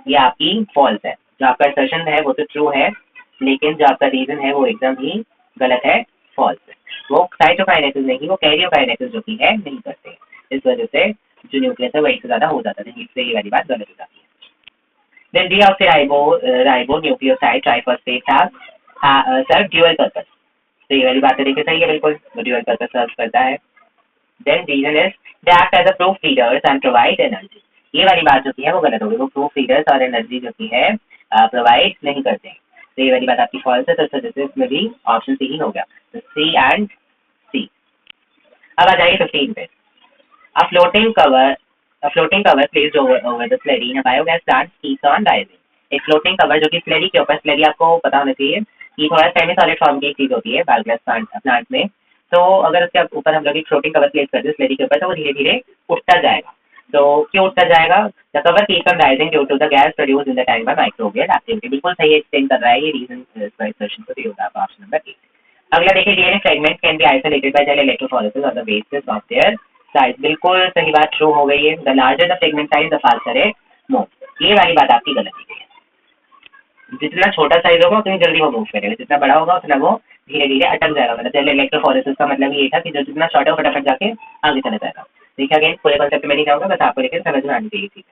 ये आपकी फॉल्स है। जो आपका असर्शन है वो तो ट्रू है, लेकिन जो आपका रीजन है वो एकदम ही गलत है, फॉल्स है। वो साइटोकाइनेसिस नहीं, वो कैरियोकाइनेसिस जो की है नहीं करते। इस वजह से जो न्यूक्लियस है वो एक से ज्यादा हो जाता है, इसलिए ये वाली बात गलत हो जाती है। Then deoxyribonucleoside triphosphate has serve dual purpose. तो ये वाली बात तो देखिए सही है, बिल्कुल ड्यूअल पर्पस सर्व करता है। Then reason is they act as a proof readers and provide energy. ये वाली बात जो की है वो गलत होगी, वो प्रूफ रीडर्स और एनर्जी जो की है प्रोवाइड नहीं करते। तो ये वाली बात आपकी फॉल्स है, तो इसमें भी ऑप्शन सी ही हो गया, तो सी एंड सी। अब आ जाइए 15 पे। A floating cover, a floating cover placed over the slurry in a biogas plant keeps on rising. एक फ्लोटिंग कवर जो कि स्लरी के ऊपर, स्लरी आपको पता होना चाहिए कि थोड़ा सेमी सॉलिड फॉर्म की एक चीज होती है बायोगैस प्लांट में। तो अगर उसके ऊपर हम लोग एक फ्लोटिंग कवर प्लेस कर दें स्लरी के ऊपर, तो वो धीरे धीरे उठता जाएगा। तो क्यों उठता जाएगा? The cover keeps on rising due to the gas produced in the tank by microbial activity. बिल्कुल सही एक्सप्लेन कर रहा है ये रीजन, इसका एक्सप्रेशन को दिया होगा ऑप्शन नंबर 8। अगला देखिए, DNA fragment can be isolated by gel electrophoresis on the basis of their size. बिल्कुल सही बात शुरू हो गई है। The larger the fragment size the faster it move. ये वाली बात आपकी गलत है। जितना छोटा साइज होगा उतनी जल्दी वो मूव करेगा, जितना बड़ा होगा उतना वो धीरे धीरे अटक जाएगा। मतलब जेल इलेक्ट्रोफोरेसिस का मतलब ये था कि जो जितना शॉर्ट है वो फटाफट जाके आगे चला जाएगा। देखिए अगेन पूरे कॉन्सेप्ट में नहीं जाऊंगा, बस आपको लेकर समझ में आनी चाहिए चीज।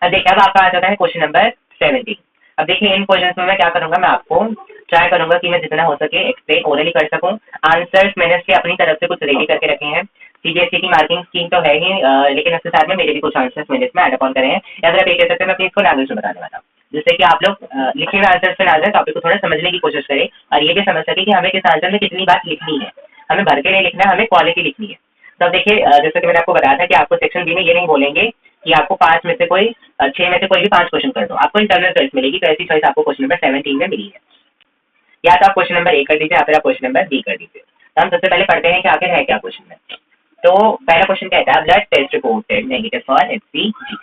अब देखिए, अब आपका आ जाता है क्वेश्चन नंबर 17। अब देखिए इन क्वेश्चन में मैं क्या करूंगा, मैं आपको ट्राई करूंगा कि मैं जितना हो सके एक्सप्लेन ओरली कर सकूं। आंसर्स मैंने इसके अपनी तरफ से कुछ रेडी करके रखे हैं। सीबीएसई की मार्किंग स्कीम तो है ही, लेकिन उसके साथ में मेरे भी कुछ आंसर्स मैंने इसमें ऐड अपॉन करे हैं, या फिर आप ये कह सकते हैं मैं अपनी इसको लैंग्वेज में बताने वाला हूँ, जिससे कि आप लोग लिखे हुए आंसर्स पे ना जाए, टॉपिक को थोड़ा समझने की कोशिश करें और ये भी समझ सके कि हमें किस आंसर में कितनी बात लिखनी है। हमें भर के नहीं लिखना है, हमें क्वालिटी लिखनी है। तो अब देखिए, जैसे कि मैंने आपको बताया था कि आपको सेक्शन बी में ये नहीं बोलेंगे कि आपको 5 में से कोई 6 में से कोई भी 5 क्वेश्चन कर दो, आपको इंटरनल चॉइस मिलेगी। तो ऐसी चॉइस आपको क्वेश्चन नंबर 17 में मिली है। या तो आप क्वेश्चन नंबर ए कर दीजिए या फिर आप क्वेश्चन नंबर बी कर दीजिए। तो हम सबसे पहले पढ़ते हैं कि आखिर है क्या क्वेश्चन में। तो पहला क्वेश्चन कहता है blood test reported negative for HCG.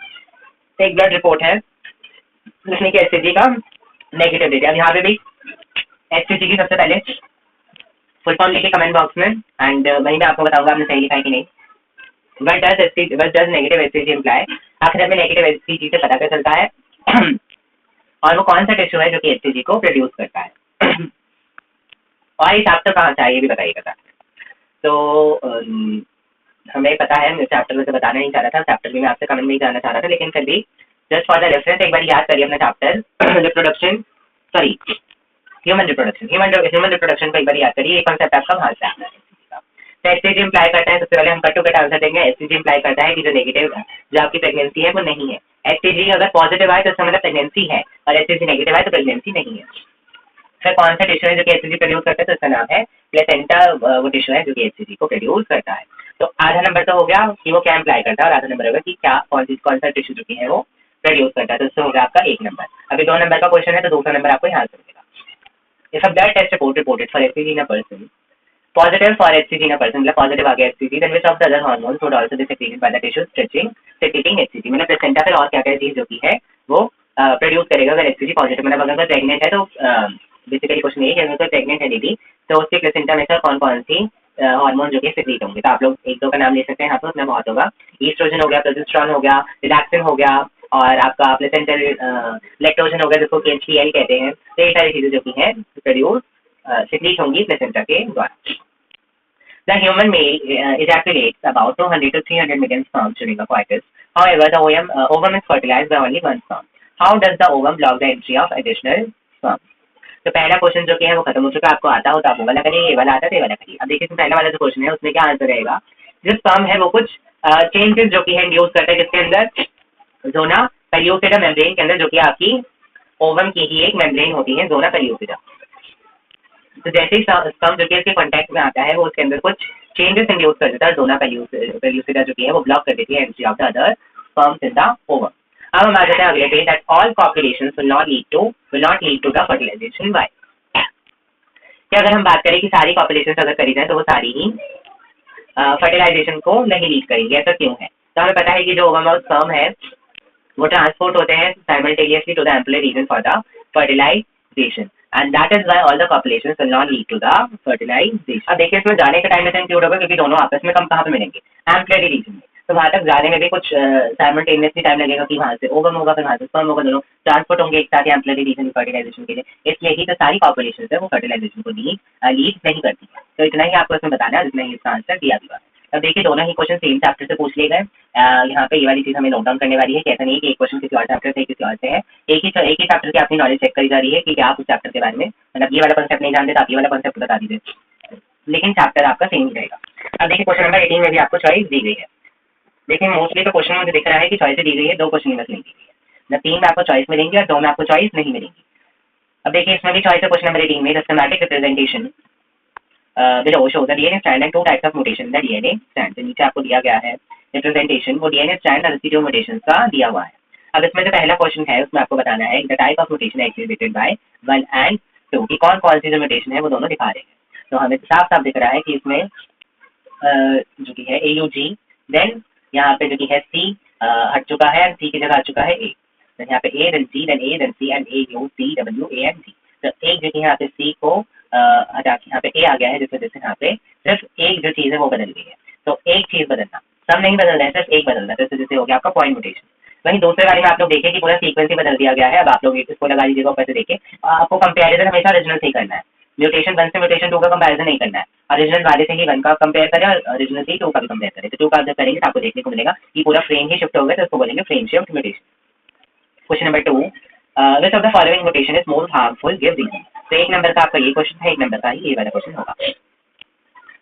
तो एक ब्लड रिपोर्ट है जिसमें कि एचसीजी का नेगेटिव दे दिया। अब यहाँ पे भी एचसीजी की सबसे पहले फुल फॉर्म लिखिए कमेंट बॉक्स में, एंड वहीं मैं आपको बताऊंगा आपने सही लिखा है कि नहीं। What does negative HCG imply? आखिर में नेगेटिव HCG से पता क्या चलता है और वो कौन सा टिश्यू है जो कि HCG को प्रोड्यूस करता है। और ये चैप्टर कहाँ से है ये भी बताइएगा। तो हमें पता है, मैं चैप्टर में से बताना नहीं चाह रहा था, चैप्टर भी मैं आपसे कमेंट नहीं जानना चाह रहा था, लेकिन फिर भी जस्ट फॉर द रेफरेंस एक बार याद करिए अपना chapter reproduction, sorry human reproduction को एक बार याद करिए। ये कॉन्सेप्ट आपका वहाँ से आता है। तो एचसीजी इम्प्लाई करता है, सबसे पहले हम कट टू कट आंसर देंगे। एचसीजी इम्प्लाई करता है कि जो नेगेटिव जो आपकी प्रेगनेंसी है वो नहीं है। एचसीजी अगर पॉजिटिव आए तो इसका मतलब प्रेगनेंसी है, और एचसीजी नेगेटिव आए तो प्रेगनेंसी नहीं है। फिर कौन सा टिश्यू है जो कि एचसीजी प्रोड्यूस करता है, तो इसका नाम है प्लेसेंटा। वो टिश्यू है जो कि एचसीजी को प्रोड्यूस करता है। तो आधा नंबर तो हो गया कि वो क्या इम्प्लाई करता है, और आधा नंबर होगा कि क्या कौन सा टिश्यू जो कि है वो प्रोड्यूस करता है। तो इससे हो गया आपका 1 नंबर। अभी 2 नंबर का क्वेश्चन है, तो दूसरा नंबर आपको यहाँ से मिलेगा। If a blood test report reported for HCG in a person positive for HCG in a person, मतलब positive आ गया HCG, then which of the other hormones would also be secreted by the tissue stretching secreting HCG। मतलब placenta फिर और क्या क्या चीज जो की है वो प्रोड्यूस करेगा अगर HCG पॉजिटिव, मतलब अगर प्रेग्नेंट है तो बेसिकली क्वेश्चन ये है कि अगर प्रेग्नेंट है दीदी तो उसके प्लेसेंटा में से कौन कौन सी हार्मोन जो कि सिक्रीट होंगे। तो आप लोग 1-2 का नाम ले सकते हैं यहाँ पर, उसमें बहुत होगा। ईस्ट्रोजन हो गया, प्रोजेस्टेरोन हो गया, रिलैक्सिन हो गया, और आपका प्लेसेंटल लैक्टोजन हो गया जिसको HPL कहते हैं। तो ये सारी चीजें जो की है प्रोड्यूस सिक्रीट होंगी प्लेसेंटा के द्वारा। The human male ejaculates about 200 to 300 million sperms during a coitus. However, the ovum is fertilized by only 1 sperm. How does the ovum block the entry of additional sperm? तो पहला question जो कि है वो खत्म हो चुका है। आपको आता हो तो आप वो वाला करिए, ये वाला आता है तो ये वाला करिए। अब देखिए इसमें पहला वाला जो क्वेश्चन है उसमें क्या आंसर रहेगा। जो स्पर्म है वो कुछ चेंजेस जो कि है इंड्यूस करता है किसके अंदर, जोना पेरियोपिटा मेम्ब्रेन के अंदर, जो कि आपकी ओवम की ही एक मेम्ब्रेन होती है, जोना पेरियोपिटा। तो जैसे ही स्पर्म जो कि इसके कांटेक्ट में आता है वो उसके अंदर कुछ चेंजेस इंड्यूस कर देता है। जोना पेरियोपिटा जो कि है वो ब्लॉक कर देती है entry of the other sperms in the ovum. अब हम आ जाते हैं अगले पे, that all copulations will not lead to the fertilisation by. क्या अगर हम बात करें कि सारी कॉपुलेशंस अगर करी जाए तो वो सारी ही फर्टिलाइजेशन को नहीं लीड करेंगे, ऐसा क्यों है। तो हमें पता है कि जो ओवम और स्पर्म है वो ट्रांसपोर्ट होते हैं simultaneously to the ampullary region for the fertilisation, and that is why all the copulations will not lead to the fertilization। अब देखिए इसमें जाने का टाइम इंक्लूड होगा क्योंकि दोनों आपस में कहाँ पे मिलेंगे, एम्पलरी रीजन में। तो वहाँ तक जाने में भी कुछ साइमल्टेनियसली टाइम लगेगा कि वहाँ से ओवम होगा फिर वहाँ से स्पर्म होगा, दोनों ट्रांसपोर्ट होंगे एक साथ एम्पलरी रीजन फर्टिलाइजेशन के लिए। इसलिए ही तो सारी कॉपुलेशन है वो फर्टिलाइजेशन को लीड नहीं करती है। तो इतना ही आपको इसमें बताना है, जितना ही इसका आंसर दिया गया है। अब देखिए दोनों ही क्वेश्चन सेम चैप्टर से पूछ लिए गए। यहाँ पे ये वाली चीज हमें नोट डाउन करने वाली है कि ऐसा नहीं है कि एक क्वेश्चन किसी और चैप्टर से किसी और से है, एक ही चैप्टर की अपनी नॉलेज चेक करी जा रही है कि क्या आप उस चैप्टर के बारे में मतलब ये वाला कॉन्सेप्ट नहीं जानते तो आप ये वाला कॉन्सेप्ट बता दीजिए, लेकिन चैप्टर आपका सेम ही रहेगा। अब देखिए क्वेश्चन नंबर 18 में भी आपको चॉइस दी गई है। देखिए मोस्टली तो क्वेश्चन मुझे दिख रहा है कि चॉइस दी गई है, 2 क्वेश्चन में बस नहीं दी गई है, न 3 में आपको चॉइस मिलेंगी और 2 में आपको चॉइस नहीं मिलेंगी। अब देखिए इसमें भी चॉइस है क्वेश्चन नंबर 18 में, systematic representation below show the DNA strand and 2 types of mutation the DNA strand। नीचे आपको दिया गया है रिप्रेजेंटेशन, वो DNA strand और रेसिड्यू म्यूटेशंस का दिया हुआ है। अब इसमें जो पहला क्वेश्चन है उसमें आपको बताना है the type of mutation exhibited by 1 and 2 कि कौन कौन सी जो म्यूटेशन है वो दोनों दिखा रहे हैं। तो हमें साफ साफ दिख रहा है कि इसमें जो कि है AUG, देन यहाँ पे जो कि है C हट चुका है, C की जगह आ चुका है A, देन यहाँ पे A then C then A then C and AUCWA and G। तो एक जो कि यहाँ पे C को हटा के यहाँ पे A आ गया है, जिस वजह से यहाँ पे सिर्फ एक जो चीज़ है वो बदल गई है। तो एक चीज़ बदलना, सब नहीं बदल रहा है, सिर्फ एक बदलना, तो जैसे हो गया आपका पॉइंट म्यूटेशन। वहीं दूसरे वाले में आप लोग देखें कि पूरा सीक्वेंस ही बदल दिया गया है। अब आप लोग इसको लगा लीजिएगा ऊपर से देखें, आपको कंपेरिजन हमेशा ओरिजिनल से ही करना है, म्यूटेशन 1 से म्यूटेशन 2 का कंपैरिजन नहीं करना है। ओरिजिनल वाले से ही 1 का कंपेयर करें और ओरिजिनल से ही 2 का भी कंपेयर करें। तो 2 का जब करेंगे तो आपको देखने को मिलेगा कि पूरा फ्रेम ही शिफ्ट हो गया, तो उसको बोलेंगे frame shift mutation. Question number 2, which of the following mutation is more harmful, give reason। तो 1 नंबर का आपका ये क्वेश्चन है, 1 नंबर का ही ये वाला क्वेश्चन होगा।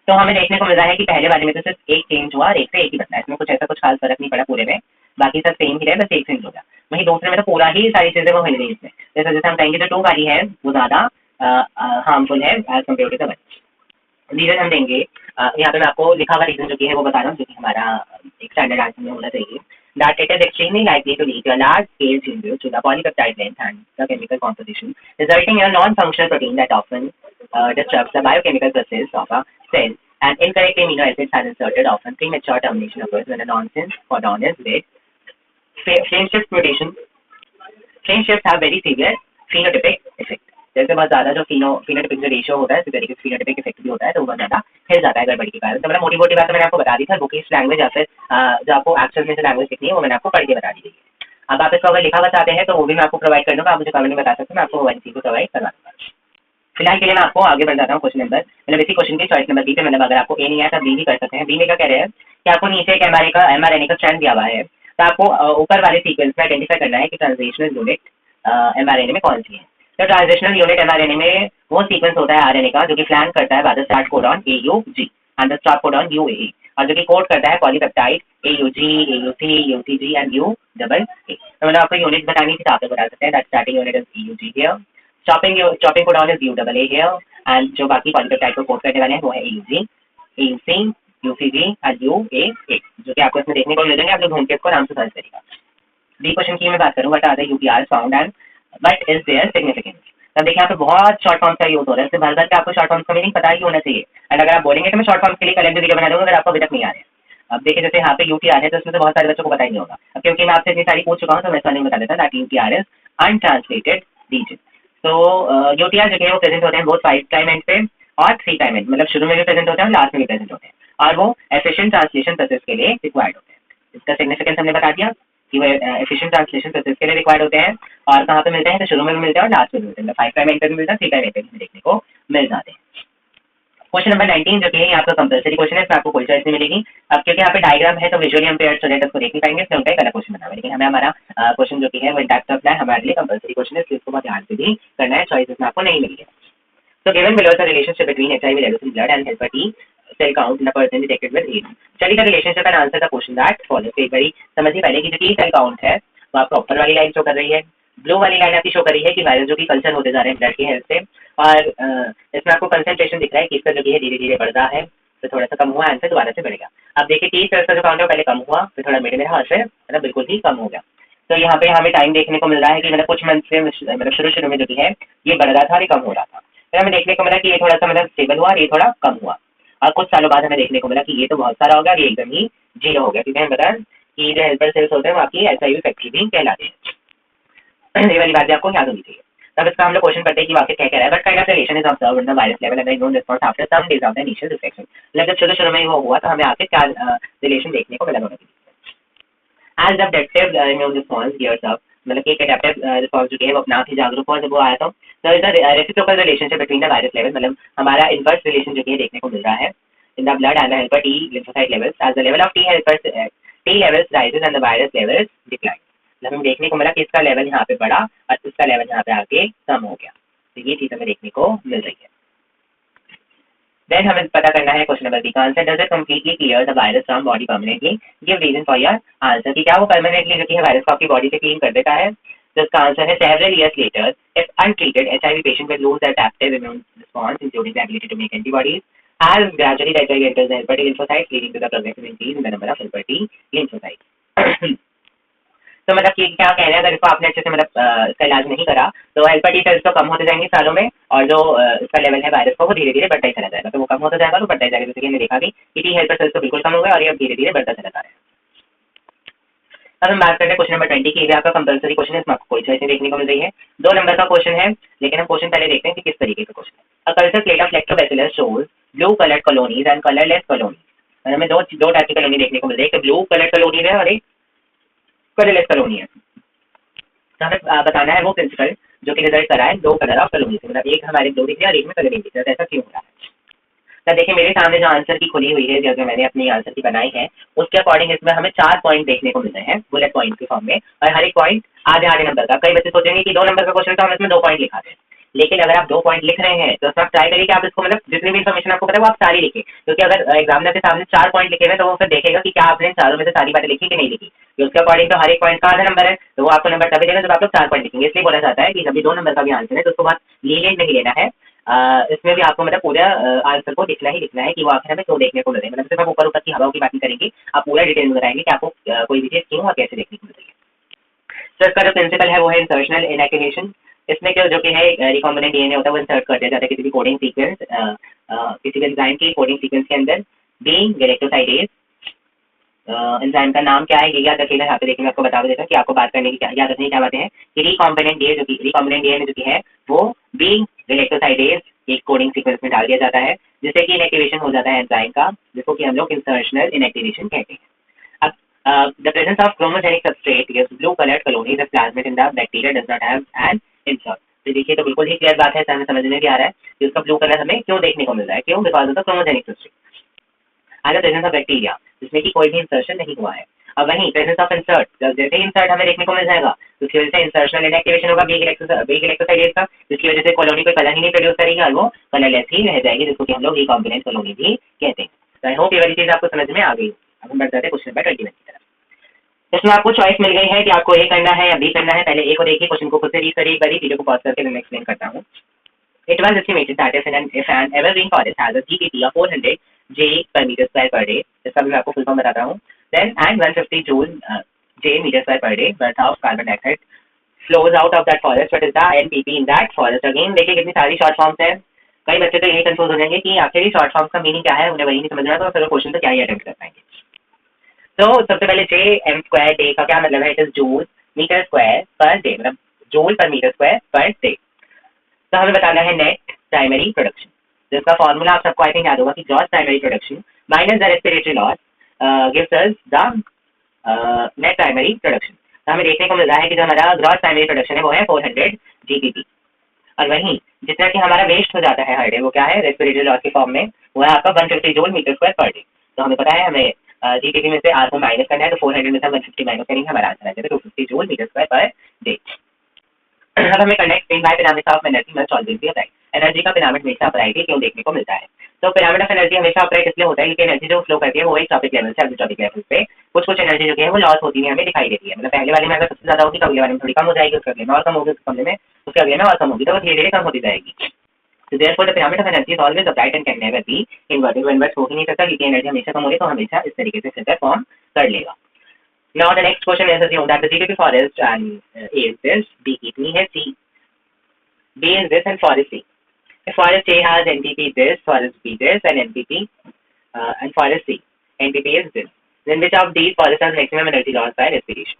तो हमें देखने को मिल रहा है कि पहले वाले में तो सिर्फ एक चेंज हुआ और एक से एक ही बदला, इसमें कुछ ऐसा कुछ खास फर्क नहीं पड़ा पूरे में, बाकी सब सेम ही रहे, बस एक चेंज हो गया। वहीं दूसरे में तो पूरा ही सारी चीजें वो मिल गई इसमें, जैसे जैसे हम कहेंगे जो 2 वाली है वो ज्यादा हार्मफुल है as compare to the 1। Reason हम देंगे, यहाँ पे मैं आपको लिखा हुआ रीजन जो कि है वो बता रहा हूँ, जो कि हमारा एक स्टैंडर्ड आंसर में होना चाहिए। That it is extremely likely to lead to a large scale changes to the polypeptide length and the chemical composition, resulting in a non-functional protein that often disrupts the biochemical process of a cell. And incorrect amino acids are inserted, often premature termination occurs when a nonsense codon is read. Frame shift mutation. Frame shifts have very severe phenotypic effect। जैसे बहुत ज्यादा जो phenotypic जो ratio होता है, तरीके से phenotypic effect भी होता है, तो वो बहुत ज्यादा हिल जाता है गड़बड़ी के कारण। तो मतलब मोटी मोटी बात मैंने आपको बता दी था, बुकिश लैंग्वेज या फिर जो आपको एक्चुअल में जो लैंग्वेज लिखनी है वो मैंने आपको पढ़ के बता दी है। अब आप इसको अगर लिखा हुआ चाहते हैं तो वो भी मैं आपको प्रोवाइड कर दूँगा, आप मुझे कमेंट में बता सकते हैं, मैं आपको वाली चीज को प्रोवाइड करवा दूँगा। फिलहाल के लिए मैं आपको आगे बढ़ जाता हूँ क्वेश्चन नंबर, मतलब इसी क्वेश्चन की चॉइस नंबर बी पे, मतलब अगर आपको ए नहीं आया तो बी भी कर सकते हैं। बी में क्या कह रहे हैं कि आपको नीचे एक mRNA का स्ट्रैंड दिया हुआ है, तो आपको ऊपर वाले सीक्वेंस में आइडेंटिफाई करना है कि ट्रांसलेशनल यूनिट mRNA में कौन सी है। तो ट्रांसलेशनल यूनिट mRNA में वो सीक्वेंस होता है RNA का जो कि फ्लैंक करता है by the start codon AUG and the stop codon UAA, और जो कि कोड करता है polypeptide AUG, AUC, UCG and UAA। तो मतलब आपको यूनिट बतानी थी तो आप लोग बता सकते हैं that starting unit is AUG here, stopping codon is UAA here, and जो बाकी पॉलीपेप्टाइड को कोड करने वाले हैं वो है AUG, AUC, UCG and UAA, जो कि आपको इसमें देखने को मिलेंगे। आप लोग ढूंढ के इसको नाम से सर्च करिएगा। बी क्वेश्चन की मैं बात करूँ, what are the UPRs found and what is their significance. तब देखिए यहाँ पे बहुत शॉर्ट फॉर्म्स का यूज हो रहा है, इससे भर भर के आपको शॉर्ट फॉर्म्स का मीनिंग पता ही होना चाहिए, एंड अगर आप बोलेंगे तो मैं शॉर्ट फॉर्म्स के लिए कल वीडियो बना दूंगा अगर आपको अभी तक नहीं आ रहे हैं। अब देखिए जैसे यहाँ पे UTR है तो उसमें से बहुत सारे बच्चों को पता ही नहीं होगा, अब क्योंकि मैं आपसे इतनी सारी पूछ चुका हूँ तो मैं इसका नहीं बता देता that UTR is untranslated region. तो UTR जो है वो प्रेजेंट होते हैं बोथ 5 प्राइम एंड पे और 3 प्राइम एंड, मतलब शुरू में भी प्रेजेंट होते हैं और लास्ट में भी प्रेजेंट होते हैं, और वो एफिशिएंट ट्रांसलेशन प्रोसेस के लिए रिक्वायर्ड होते हैं। इसका सिग्निफिकेंस हमने बता दिया कि वो एफिशिएंट ट्रांसलेशन प्रोसेस के लिए रिक्वायर्ड होते हैं, और कहाँ पे मिलते हैं तो शुरू में भी मिलते हैं और लास्ट में भी मिलते हैं, 5 प्राइम एंड पे भी मिलता है, 3 प्राइम एंड पे भी देखने को मिल जाते हैं। क्वेश्चन नंबर 19 जो कि है आपका कंपल्सरी क्वेश्चन है, इसमें आपको कोई चॉइस नहीं मिलेगी। अब क्योंकि यहाँ पे डायग्राम है तो विजुअली इम्पेयर्ड स्टूडेंट उसको देख नहीं पाएंगे, इसलिए उनका एक अलग क्वेश्चन बना हुआ है, लेकिन हमें हमारा क्वेश्चन जो कि है वो इंटैक्ट अप्लाई है, हमारे लिए कंपल्सरी क्वेश्चन है, इसको बहुत ध्यान से भी करना है, चॉइस इसमें आपको नहीं मिली है। So given below the relationship between HIV levels in blood and helper T cell count in a person detected with AIDS, study the relationship and answer the question that follows। एक बारी समझिए पहले कि जो T सेल काउंट है वो आपको ऊपर वाली लाइन शो कर रही है, ब्लू वाली लाइन आपकी शो कर रही है कि वायरस जो कि कल्चर होते जा रहे हैं ब्लड की हेल्थ से, और इसमें आपको कंसंट्रेशन दिख रहा है कि इसका जो है धीरे धीरे बढ़ रहा है, तो थोड़ा सा कम हुआ, आंसर दोबारा से बढ़ेगा। अब देखिए T सेल्स का जो काउंट है पहले कम हुआ, फिर थोड़ा मिड में रहा और फिर मतलब बिल्कुल ही कम हो गया। तो यहाँ पे हमें टाइम देखने को मिल रहा है कि मतलब कुछ मंथ से मतलब शुरू में जो कि है ये बढ़ रहा था और ये कम हो रहा था, फिर हमें देखने को मिला कि ये थोड़ा सा मतलब स्टेबल हुआ और ये थोड़ा कम हुआ, और कुछ सालों बाद हमें देखने को मिला कि ये तो बहुत सारा हो गया और ये एकदम ही 0 हो गया, क्योंकि हम बताएं कि जो हेल्पर सेल्स होते हैं वो आपकी HIV फैक्ट्री भी कहलाते हैं। ये वाली बात भी आपको याद होनी चाहिए। तब इसका हम लोग क्वेश्चन पढ़ते हैं कि वाक्य क्या कह रहा है, but kind of relation is observed in the virus level and immune response after some days of the initial infection. मतलब जब शुरू में वो हुआ तो हमें आगे क्या रिलेशन देखने को मिला दोनों के बीच। As adaptive immune response gears up, मतलब कि एक अडैप्टिव रिस्पांस जो है वो अपना आप ही जागरूक हुआ जब वो आया था। तो is the reciprocal relationship between the virus level, मतलब हमारा इनवर्स रिलेशन जो है देखने को मिल रहा है in the blood and the helper T lymphocyte levels. As the level of T levels rises and the virus levels decline. मतलब हमें देखने को मिला कि इसका लेवल यहाँ पे बढ़ा और इसका लेवल यहाँ पे आके कम हो गया, तो ये चीज हमें देखने को मिल रही है। देन हमें पता करना है क्वेश्चन नंबर बी का answer, does it completely clear the virus from body permanently, give reason for your answer, कि क्या वो परमानेंटली जो है वायरस को आपकी बॉडी से क्लीन कर देता है। तो इसका आंसर है several years later if untreated HIV patient will lose that adaptive immune response including the ability to make antibodies as gradually the drug enters the helper T lymphocytes leading to the progressive increase in the number of helper T lymphocytes। तो मतलब कि क्या कह रहे हैं, अगर इसको आपने अच्छे से मतलब इसका इलाज नहीं करा तो हेल्पर टी सेल्स तो कम होते जाएंगे सालों में, और जो इसका लेवल है वायरस को वो धीरे धीरे बढ़ता ही चला जाएगा, तो वो कम होता जाएगा तो बढ़ता ही जाएगा। जैसे कि हमने देखा कि टी हेल्पर सेल्स तो बिल्कुल कम हो गए और ये अब धीरे धीरे बढ़ता चला जा रहा है। अब हम बात करते हैं क्वेश्चन नंबर 20 की। आपका कंपल्सरी क्वेश्चन है, इसमें आपको कोई चॉइस देखने को मिल रही है, 2 नंबर का क्वेश्चन है, लेकिन हम क्वेश्चन पहले देखते हैं कि किस तरीके का क्वेश्चन है। A culture plate of lactobacillus shows blue coloured colonies and colourless colonies. हमें दो टाइप की कॉलोनी देखने को मिल रही है, एक ब्लू कलर्ड कॉलोनी है और एक कलरलेस कॉलोनी है। तो हमें बताना है वो प्रिंसिपल जो कि रिजल्ट करा है 2 कलर ऑफ कॉलोनी से, मतलब एक हमारे 2 दिख रही है और एक में कलर नहीं दिख रहा, ऐसा क्यों हो रहा है। तो देखिए मेरे सामने जो आंसर की खुली हुई है, जो मैंने अपनी आंसर की बनाई है, उसके अकॉर्डिंग इसमें हमें 4 पॉइंट देखने को मिल रहे हैं बुलेट पॉइंट के फॉर्म में, और हर एक पॉइंट आधे आधे नंबर का। कई बच्चे सोचेंगे कि 2 नंबर का क्वेश्चन तो हम इसमें 2 पॉइंट लिखा दें, लेकिन अगर आप 2 पॉइंट लिख रहे हैं तो आप ट्राई करिए कि आप इसको मतलब जितनी भी इन्फॉर्मेशन आपको पता है वो आप सारी लिखें, क्योंकि अगर एग्जामिनर के सामने 4 पॉइंट लिखे हुए तो वो फिर देखेगा कि क्या आपने चारों में से सारी बातें लिखी कि नहीं लिखी। तो उसके अकॉर्डिंग तो हर एक पॉइंट का आधा नंबर है, तो वो आपको नंबर तभी देगा जब आप लोग 4 पॉइंट लिखेंगे। इसलिए बोला जाता है कि जब भी 2 नंबर का भी आंसर है तो उसको बहुत लीनियंट नहीं लेना है, इसमें भी आपको मतलब पूरा आंसर को लिखना ही लिखना है कि वो आखिर हमें क्यों देखने को मिल रही है। मतलब सिर्फ आप ऊपर ऊपर की हवाओं की बात नहीं करेंगे, आप पूरा डिटेल में बताएंगे कि आपको कोई भी चीज क्यों और कैसे देखने को मिल रही है। तो इसका जो प्रिंसिपल है वो है इंसर्शनल इनएक्टिवेशन। इसमें जो कि है रिकॉम्बिनेंट डीएनए होता है वो इंसर्ट कर दिया जाता है किसी भी कोडिंग सीक्वेंस, किसी भी एंजाइम की कोडिंग सीक्वेंस के अंदर। बीइंग गैलेक्टोसाइडेज, एंजाइम का नाम क्या है ये याद रखिएगा, यहाँ पे देखिए मैं आपको बता देता हूँ कि आपको बात करने की याद रखने की क्या बातें हैं कि रिकॉम्बिनेंट डीएनए जो कि है वो बीइंग गैलेक्टोसाइडेज एक कोडिंग सीक्वेंस में डाल दिया जाता है, जिससे कि इनएक्टिवेशन हो जाता है एंजाइम का, जिसको कि हम लोग इंसर्शनल इनएक्टिवेशन कहते हैं। अब the presence of chromogenic substrate gives blue coloured colonies of plasmid in the bacteria does not have an insert. तो देखिए तो बिल्कुल ही क्लियर बात है, हमें समझ में भी आ रहा है कि उसका ब्लू कलर हमें क्यों देखने को मिल रहा है, क्यों, because of the chromogenic substrate and the presence of bacteria जिसमें कि कोई भी इंसर्शन नहीं हुआ है। अब वहीं प्रेजेंस ऑफ इंसर्ट, जैसे ही इंसर्ट हमें देखने को मिल जाएगा तो उसकी वजह से इंसर्शनल इनएक्टिवेशन होगा बी गैलेक्टोसाइडेज का, जिसकी वजह से कॉलोनी कोई कलर ही नहीं प्रोड्यूस करेगी और वो कलरलेस ही रह जाएगी, जिसको कि हम लोग रिकॉम्बिनेंट कॉलोनी भी कहते हैं। तो आई होप ये वाली चीज आपको समझ में आ गई। अब हम बढ़ जाते हैं क्वेश्चन नंबर 21 की तरफ। इसमें आपको चॉइस मिल गई है कि आपको ए करना है या बी करना है। पहले ए को देखिए, क्वेश्चन को खुद से रीड करिए, वीडियो को पॉज करके मैं एक्सप्लेन करता हूँ। It was estimated that if an evergreen forest has a GPP of 400 J per meter square per day, इसका भी मैं आपको फुल फॉर्म बताता हूँ, then and 150 joule J meter square per day worth of carbon dioxide flows out of that forest, what is the NPP in that forest? Again देखिए कितनी सारी short forms हैं, कई बच्चे तो यही कंफ्यूज हो जाएंगे कि आखिर शॉर्ट फॉर्म्स का मीनिंग क्या है, उन्हें वही नहीं समझ में आता, तो फिर क्वेश्चन तो क्या ही अटेम्प्ट कर पाएंगे। तो सबसे पहले J m स्क्वायर डे का क्या मतलब है, it is joule metre square per day, मतलब joule per metre square per day. तो हमें बताना है नेट प्राइमरी प्रोडक्शन, जिसका फॉर्मूला आप सबको आई थिंक याद होगा कि gross primary production minus the respiratory loss gives us the net primary production. तो हमें देखने को मिल रहा है कि जो हमारा ग्रॉस प्राइमरी प्रोडक्शन है वो है 400 जीपीपी, और वहीं जितना कि हमारा वेस्ट हो जाता है हर डे वो क्या है रेस्पिरेटरी लॉस के फॉर्म में, वो है आपका 150 joule metre square per day. तो हमें पता है हमें जीपीपी में से आर को माइनस करना है, तो 400 में से 150 माइनस करेंगे, हमारा आंसर आ जाएगा 250 joule metre square per day. अब हमें करना है explain by pyramid of energy must always be upright. Energy का पिरामिड हमेशा अपराइट ही क्यों देखने को मिलता है, तो पिरामिड ऑफ एनर्जी हमेशा अपराइट इसलिए होता है क्योंकि एनर्जी जो फ्लो करती है वो एक टॉपिक लेवल से अगले टॉपिक लेवल पे कुछ एनर्जी जो है वो लॉस होती है हमें दिखाई देती है। मतलब पहले वाले में अगर सबसे ज्यादा होगी तो अगले वाले में थोड़ी कम हो जाएगी, उसके अगले में और कम होगी, उसके अगले में और कम होगी, तो वो धीरे धीरे कम होती जाएगी। So therefore the pyramid of energy is always upright and can never be inverted। वो इन्वर्ट हो ही नहीं सकता क्योंकि एनर्जी हमेशा कम होगी तो हमेशा इस तरीके से फिगर फॉर्म कर लेगा। Now the next question is assume that the GPP forest and is this, B कितनी है, C B is this and forest C. If forest A has NPP this, forest B this and NPP and forest C NPP is this, then which of these forests has maximum energy loss by respiration?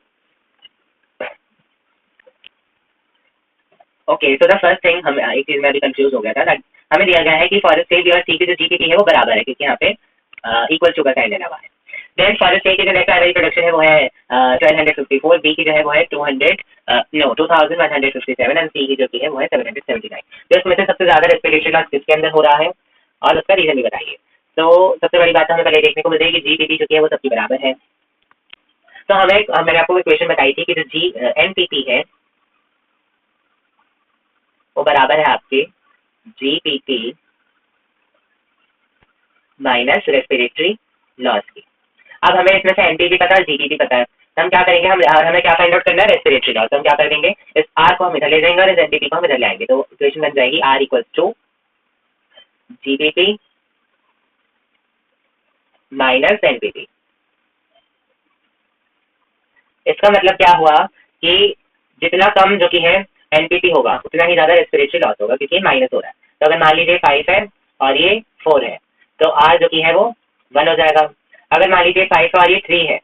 Okay so the first thing हम एक चीज में अभी confuse हो गया था, हमें दिया गया है कि फॉरेस्ट ए बी और सी की जो जीपीपी है वो बराबर है क्योंकि यहाँ पे इक्वल टू का साइन लेना हुआ है। देन फॉरेस्ट ए की जो नेट प्राइमरी प्रोडक्शन है वो है 1254, बी की जो है वो है 2157 एंड सी की जो है वो है 779। तो इसमें से सबसे ज्यादा रेस्पिरेटरी लॉस किसके अंदर हो रहा है और उसका रीजन भी बताइए। तो सबसे बड़ी बात हमें पहले देखने को मिल रही है कि जीपीटी जो कि है वो सबके बराबर है। तो मैंने आपको इक्वेशन बताई थी कि जो एनपीटी है वो बराबर है आपके जीपीटी माइनस रेस्पिरेटरी लॉस की। अब हमें इसमें से एनपीटी पता है, जीपीटी पता है, तो हम क्या करेंगे, हमें क्या फाइंड आउट करना है, रेस्पिरेटरी लॉस। तो हम क्या कर देंगे, इस आर को हम इधर ले जाएंगे और इस एनपीटी को हम इधर ले आएंगे। तो इक्वेशन बन जाएगी R equals to GPT minus NPT. इसका मतलब क्या हुआ कि जितना कम जो कि है एनपीटी होगा उतना ही ज्यादा रेस्पिरेटरी लॉस होगा, क्योंकि माइनस हो रहा है। तो अगर मान लीजिए 5 है और ये 4 है तो आर जो कि है वो 1 हो जाएगा। अगर मान लीजिए 5 और ये 3 है,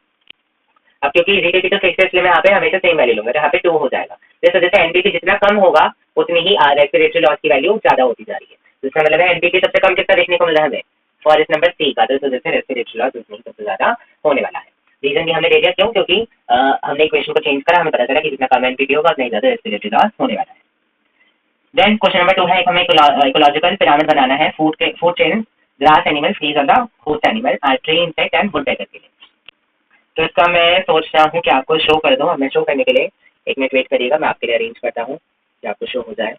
अब क्योंकि जीपीटी तो फिक्स है इसलिए मैं यहाँ पे हमेशा सेम वैल्यू लूंगा, तो यहाँ पे 2 हो जाएगा। इस वजह से एनपीटी जितना कम होगा उतनी ही रेस्पिरेटरी लॉस की वैल्यू ज्यादा होती जा रही है। जिसका मतलब है एनपीटी सबसे कम कितना देखने को मिला हमें, फॉर इस नंबर सी का, तो इस वजह से रेस्पिरेटरी लॉस उतनी सबसे ज्यादा होने वाला है। रीजन भी हमने दे दिया, क्यों, क्योंकि हमने इक्वेशन को चेंज करा, हमें पता चला कि जितना कम एनपीटी होगा उतना ही ज्यादा रेस्पिरेटरी लॉस होने वाला है। देन क्वेश्चन नंबर 2 है, हमें इकोलॉजिकल पिरामिड बनाना है food chain grass animal feed on the host animal tree insect and would picker के लिए। तो इसका मैं सोच रहा हूँ कि आपको शो कर दूँ। मैं शो करने के लिए 1 मिनट वेट करिएगा, मैं आपके लिए अरेंज करता हूँ कि आपको शो हो जाए।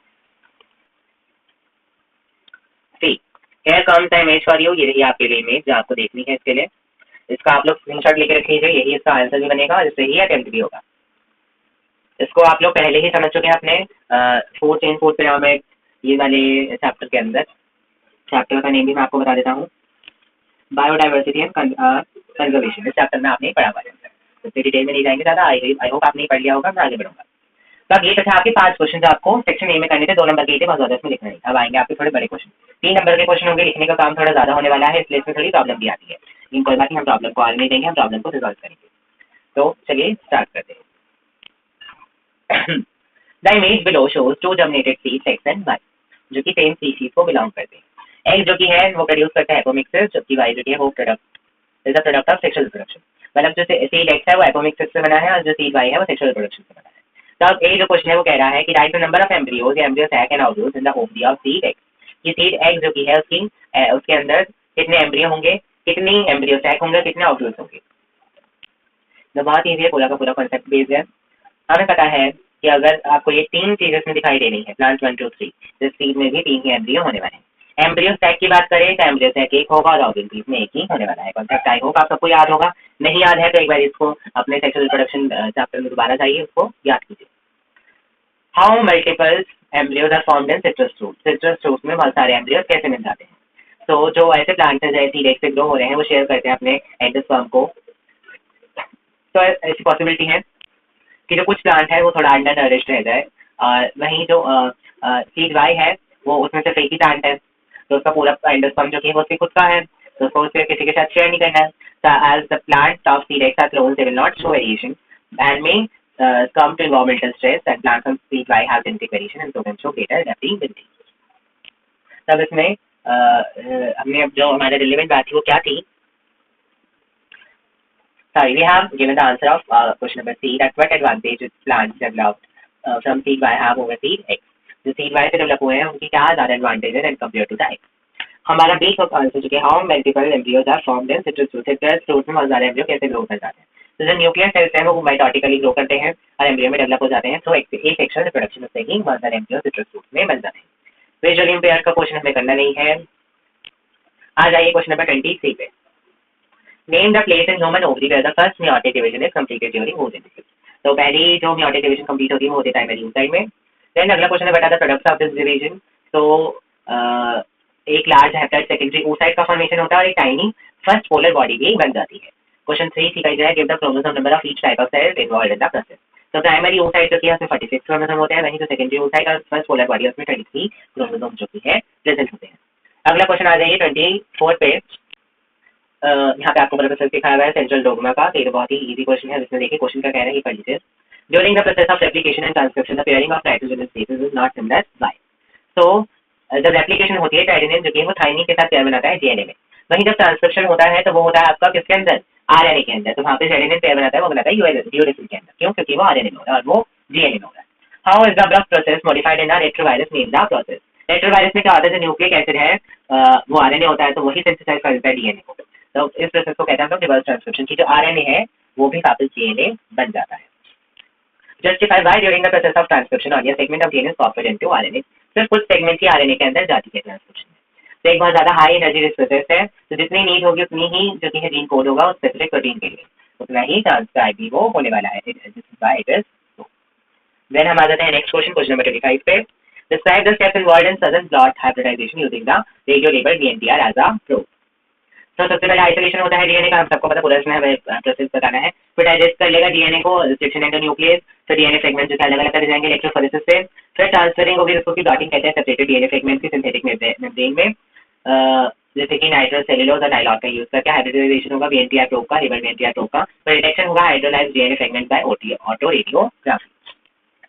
ठीक, here comes the image for you. ये रही आपके लिए इमेज जो आपको देखनी है। इसके लिए इसका आप लोग स्क्रीनशॉट लेके रख लीजिए, यही इसका आंसर भी बनेगा और इससे ही अटेम्प्ट भी होगा। इसको आप लोग पहले ही समझ चुके हैं अपने फूड चेन फूड पिरामिड ये वाले चैप्टर के अंदर। चैप्टर का नेम भी मैं आपको बता देता हूँ, बायोडाइवर्सिटी एंड कंजर्वेशन। इस चैप्टर में आपने पढ़ा हुआ है, तो डिटेल में नहीं जाएंगे ज़्यादा। आई होप आपने पढ़ लिया होगा, मैं आगे बढ़ूंगा। तो अब ये था आपके 5 क्वेश्चन आपको सेक्शन ए में करने थे, 2 नंबर के थे, बहुत ज़्यादा इसमें लिखना नहीं। अब आएंगे आपके थोड़े बड़े क्वेश्चन, 3 नंबर के क्वेश्चन होंगे, लिखने का काम थोड़ा ज़्यादा होने वाला है, इसलिए इसमें थोड़ी प्रॉब्लम भी आती है। लेकिन कोई बात नहीं, हम प्रॉब्लम को आगे नहीं देंगे, हम प्रॉब्लम को रिजॉल्व करेंगे। तो चलिए स्टार्ट करते हैं। The image below shows 2 germinated seeds X and Y, जो कि सेम स्पीशीज को बिलोंग करते हैं। एक्स जो कि है वो प्रोड्यूस करता है एपोमिक्सिस, जबकि वाई जो कि है वो product is a product of sexual reproduction. मतलब जो सीड एक्स है वो एपोमिक्सिस से बना है और जो सीड वाई है वो सेक्सुअल रिप्रोडक्शन से बना है। तो अब ए जो क्वेश्चन है वो कह रहा है कि write the number of embryos या embryo sac and ovules in the ovary of seed X. ये सीड एक्स जो कि है उसके अंदर कितने एम्ब्रियो होंगे, कितनी एम्ब्रियो सैक होंगे, कितने ओव्यूल्स होंगे। तो बहुत ईजी है, पूरा का पूरा कॉन्सेप्ट बेस्ड है। हमें पता है कि अगर आपको ये 3 चीजें इसमें दिखाई दे रही है, प्लांट 1 2 3, तो सीड में भी 3 ही एम्ब्रियो होने वाले हैं। एम्ब्रियो सैक की बात करें तो एम्ब्रियो सैक 1 होगा और ओव्यूल भी इसमें 1 ही होने वाला है। कॉन्सेप्ट आई होप आप सबको याद होगा। नहीं याद है तो एक बार इसको अपने सेक्सुअल रिप्रोडक्शन चैप्टर में दोबारा जाइए, उसको याद कीजिए। How multiple embryos are formed in citrus fruit. Citrus fruit में बहुत सारे एम्ब्रियोज कैसे मिल जाते हैं। तो जो ऐसे प्लांट्स हैं जैसे सीड एक्स से ग्रो हो रहे हैं वो शेयर करते हैं अपने एंडोस्पर्म को। तो ऐसी पॉसिबिलिटी है कि जो कुछ प्लांट है वो थोड़ा अंडर नरिश्ड रह जाए, और वहीं जो सीड वाई है वो उसमें से एक ही प्लांट है, तो उसका पूरा एंडोस्पर्म जो कि वो उसके खुद का है, तो उसको उससे किसी के साथ शेयर नहीं करना है। As the plant of seed X are clone they will not show variation and may come to environmental stress and plants on seed Y have genetic variation and so can show greater adaptability. तब इसमें हमने अब जो हमारे relevant बात थी वो क्या थी। Sorry, we have given the answer of question number C, that what advantage plants developed from seed Y have over seed X. जो seed Y से डेवलप हुए हैं उनकी क्या ज़्यादा एडवांटेज है compared to the X. हमारा बी का आंसर चुके how multiple embryos are formed in citrus fruit. Citrus fruit में बहुत सारे एम्ब्रियो कैसे ग्रो कर जाते हैं। तो जो न्यूक्लियर सेल्स हैं वो माइटोटिकली ग्रो करते हैं और एम्ब्रियो में डेवलप हो जाते हैं। तो एक सेक्शुअल रिप्रोडक्शन से ही बहुत सारे एम्ब्रियो सिट्रस फ्रूट में बन जाते हैं। विजुअली इम्पेयर्ड का क्वेश्चन हमें करना नहीं है। आ जाइए क्वेश्चन नंबर 23 पे। Name the place in human ovary where the first meiotic division is completed during oocyte। तो पहली जो मेयोटिक डिवीजन कंप्लीट होती है वो होती है प्राइमरी oocyte में। देन अगला क्वेश्चन है बता the products of this division. तो एक लार्ज हैप्लॉइड सेकेंडरी oocyte का फॉर्मेशन होता है और एक टाइनी फर्स्ट पोलर बॉडी भी बन जाती है। क्वेश्चन 3 सीखा जाए give the chromosome number of each type of cell involved in the process. तो प्राइमरी oocyte जो कि है उसमें 46 क्रोमोसोम होते हैं, वहीं जो सेकेंडरी oocyte और फर्स्ट पोलर बॉडी है उसमें 23 क्रोमोसोम जो कि है प्रेजेंट होते हैं। अगला क्वेश्चन आ जाइए 24 पे। यहाँ पे आपको प्रोसेस दिखाया गया है सेंट्रल डोग्मा का। ये बहुत ही इजी क्वेश्चन है, जिसमें देखिए क्वेश्चन का कह रहा है ये पढ़ लीजिए। During the process of replication and transcription the pairing of nitrogen species is not similar by. तो जब रेप्लिकेशन होती है टाइडेनिन जो कि वो थाइमिन के साथ पेयर बनाता है डीएनए में। वहीं जब ट्रांसक्रिप्शन होता है तो वो होता है आपका किसके अंदर, आरएनए के अंदर। तो वहाँ पे जेडेनिन पेयर बनाता है, वो बनाता है यूरेसिल के अंदर। क्यों, क्योंकि वो आरएनए में हो रहा है और वो डीएनए में हो रहा है। How is the block process modified in the retrovirus name the process. Retrovirus में क्या होता है, जो न्यूक्लिक एसिड है वो आरएनए होता है, तो वही सिंथेसाइज कर देता है डीएनए को। तो इस प्रोसेस को कहते हैं हम लोग रिवर्स ट्रांसक्रिप्शन की। जो आरएनए है वो भी वापस डीएनए बन जाता है। Justify why during the process of transcription on segment of DNA copied into RNA. सिर्फ कुछ सेगमेंट ही आरएनए के अंदर जाती है ट्रांसक्रिप्शन में। तो एक बहुत ज्यादा हाई एनर्जी रिस्क प्रोसेस है, तो जितनी नीड होगी उतनी ही जो कि जीन कोड होगा उस स्पेसिफिक प्रोटीन के लिए, उतना ही ट्रांसक्राइब भी वो होने वाला है। देन हम आ जाते हैं नेक्स्ट क्वेश्चन, क्वेश्चन नंबर 25 पे। Describe the steps involved in southern blot hybridization using the radio labeled DNTR as a probe. तो सबसे पहले आइसोलेशन होता है डीएनए का, हम सबको पता, पूरा इसमें हमें प्रोसेस बताना है। फिर डाइजेस्ट कर लेगा डीएनए को रिस्ट्रिक्शन एंडोन्यूक्लियस, फिर डीएनए फ्रेगमेंट जो अलग अलग कर जाएंगे इलेक्ट्रोफोरेसिस से, फिर ट्रांसफरिंग होगी, जिसको की डॉटिंग कहते हैं, सेपरेटेड डीएनए फ्रेगमेंट की सिंथेटिक मेम्ब्रेन में, जैसे कि नाइट्रोसेल्युलोज और डायलॉग का यूज करके हाइब्रिडाइजेशन होगा बीएनटीआर प्रोब का, लेबल बीएनटीआर प्रोब का, फिर डिटेक्शन होगा hydrolysed DNA fragment by autoradiography.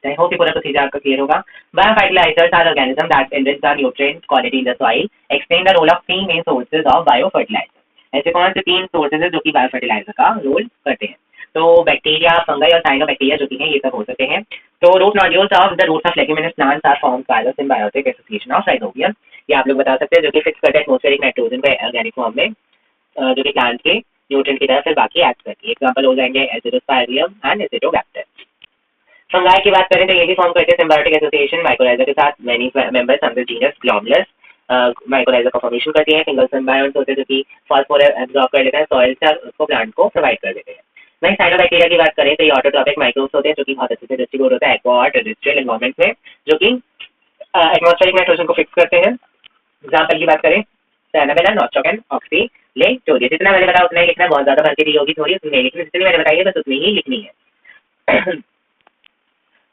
I hope पूरा प्रोसीजर आपका क्लियर होगा। Biofertilizers are organisms that enrich the nutrient quality in the soil. Explain the role of 3 main sources of biofertilizer. ऐसे कौन से 3 sources है जो कि बायोफर्टिलाइजर का रोल करते हैं? तो बैक्टीरिया, फंगाई और साइनोबैक्टीरिया जो कि हैं ये सब हो सकते हैं। तो root nodules of the roots of leguminous plants are formed by the symbiotic association of rhizobium. ये आप लोग बता सकते हैं, जो कि फिक्स करते हैं एटमॉस्फेरिक नाइट्रोजन को ऑर्गेनिक फॉर्म में, जो कि प्लांट के न्यूट्रिएंट की तरह फिर बाकी एक्ट करती है। एग्जांपल हो जाएंगे एसिडोस्पाइरियम एंड एसिडोबैक्टर। फंगाई की बात करें तो ये भी फॉर्म करते हैं सिम्बायोटिक एसोसिएशन माइकोराइजा के साथ, many members under genus globulus mycorrhiza का फॉर्मेशन करती है। सिंगल सिम्बायोट्स होते हैं जो कि फास्फोरस एब्जॉर्ब कर लेते हैं सॉइल से, उसको प्लांट को प्रोवाइड कर देते हैं। वहीं साइनोबैक्टीरिया की बात करें तो ये ऑटोट्रॉपिक माइक्रोब्स होते हैं जो कि बहुत अच्छे से डिस्ट्रीब्यूट होता है एक्वा टेरेस्ट्रियल एनवायरनमेंट में, जो कि एटमॉस्फेरिक नाइट्रोजन को फिक्स करते हैं। एग्जांपल की बात करें सैनाबेला, नॉस्ट्रॉक एंड ऑक्सीलेटोरिया। जितना मैंने बताया उतना ही लिखना है, बहुत ज्यादा भर के दी होगी थोड़ी, उतनी नहीं लिखनी, जितनी मैंने बताई है बस उतनी ही लिखनी है।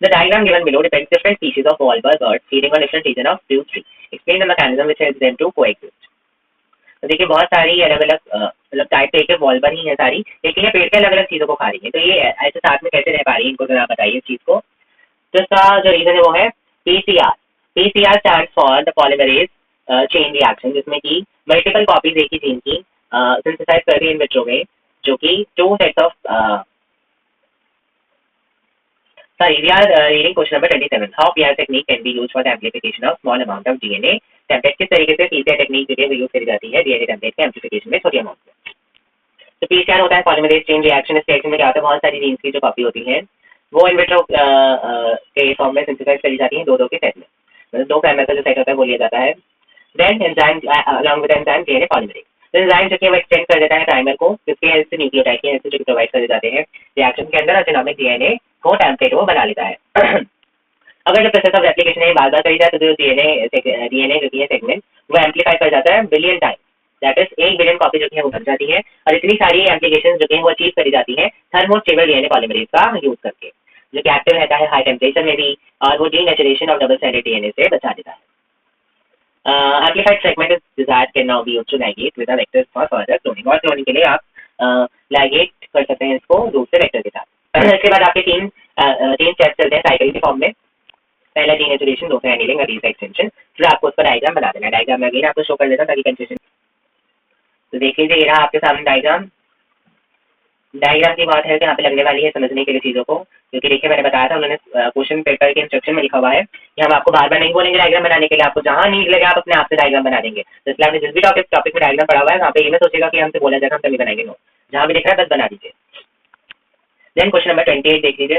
The diagram given below depicts different species of warbler birds feeding on different region of fruit tree. Explain the mechanism which helps them to coexist. तो देखिए बहुत सारी अलग अलग मतलब टाइप के वॉल्बर ही है सारी, लेकिन ये पेड़ के अलग अलग चीजों को खा रही है, तो ये ऐसे साथ में कैसे रह पा रही है, इनको जरा बताइए इस चीज को। तो इसका जो रीजन है वो है PCR। PCR stands for the polymerase chain reaction, जिसमें कि मल्टीपल कॉपीज एक ही जीन की सिंथेसाइज कर रही है इन विट्रो में, जो कि 2 sets of Sorry, we are reading question number 27. How PR technique can be used for the amplification of small amount of DNA template? किस तरीके से PCR टेक्निक जो है वो यूज करी जाती है डीएनए टेम्पलेट के एम्प्लीफिकेशन में छोटी अमाउंट में? तो PCR होता है पॉलीमरेज चेन रिएक्शन। इस रिएक्शन में क्या होता है, बहुत सारी जीन्स की जो कॉपी होती है वो इन विट्रो के फॉर्म में सिंथेसाइज करी जाती है दो के सेट में, मतलब 2 प्राइमर का जो सेट होता है वो लिया जाता है। Then enzyme along with enzyme DNA polymerase, enzyme जो कि वो एक्सटेंड कर देता है प्राइमर को, जिसके हेल्प से न्यूक्लियोटाइड की हेल्प से जो प्रोवाइड कर जाते हैं रिएक्शन के अंदर, और जिनोमिक डीएनए को टेम्पलेट वो बना लेता है। अगर जो प्रोसेस ऑफ रेप्लिकेशन है बार बार करी जाए तो जो डीएनए जो है सेगमेंट वो एम्पलीफाई कर जाता है billion time, that is 1 billion copy जो कि है वो बन जाती है। और इतनी सारी एप्लीकेशन जो कि वो अचीव करी जाती है थर्मोस्टेबल डीएनए पॉलीमरेज का यूज करके, जो कि एक्टिव रहता है हाई टेम्परेचर में भी, और वो denaturation of double stranded DNA से बचा देता है। Amplified fragment is desired can now be used to ligate with the vectors for further cloning, और क्लोनिंग के लिए आप ligate कर सकते हैं इसको दूसरे वेक्टर के साथ। इसके बाद आपके 3 स्टेप्स चलते हैं साइकिल के फॉर्म में। पहला डीनेचुरेशन, दूसरा एनीलिंग और तीसरा एक्सटेंशन। फिर आपको उसका डायग्राम बना देना है। डायग्राम में अगेन आपको शो कर देता ताकि कंफ्यूजन। तो देख लीजिए, ये रहा आपके सामने डायग्राम। डायग्राम की बात है कि यहाँ पे लगने वाली है समझने के लिए चीजों को, क्योंकि देखिए मैंने बताया था, उन्होंने क्वेश्चन पेपर के इंस्ट्रक्शन में लिखा हुआ है कि हम आपको बार बार नहीं बोलेंगे डायग्राम बनाने के लिए, आपको जहाँ नीड लगे आप अपने आप से डायग्राम बना देंगे। तो इसलिए आपने जिस भी टॉपिक में डायग्राम पढ़ा हुआ है वहाँ पे ये मैं सोचेगा कि हमसे बोला जाएगा हम तभी बनाएंगे, नो, जहाँ भी दिख रहा है बस बना दीजिए। देन क्वेश्चन नंबर 28 देख लीजिए।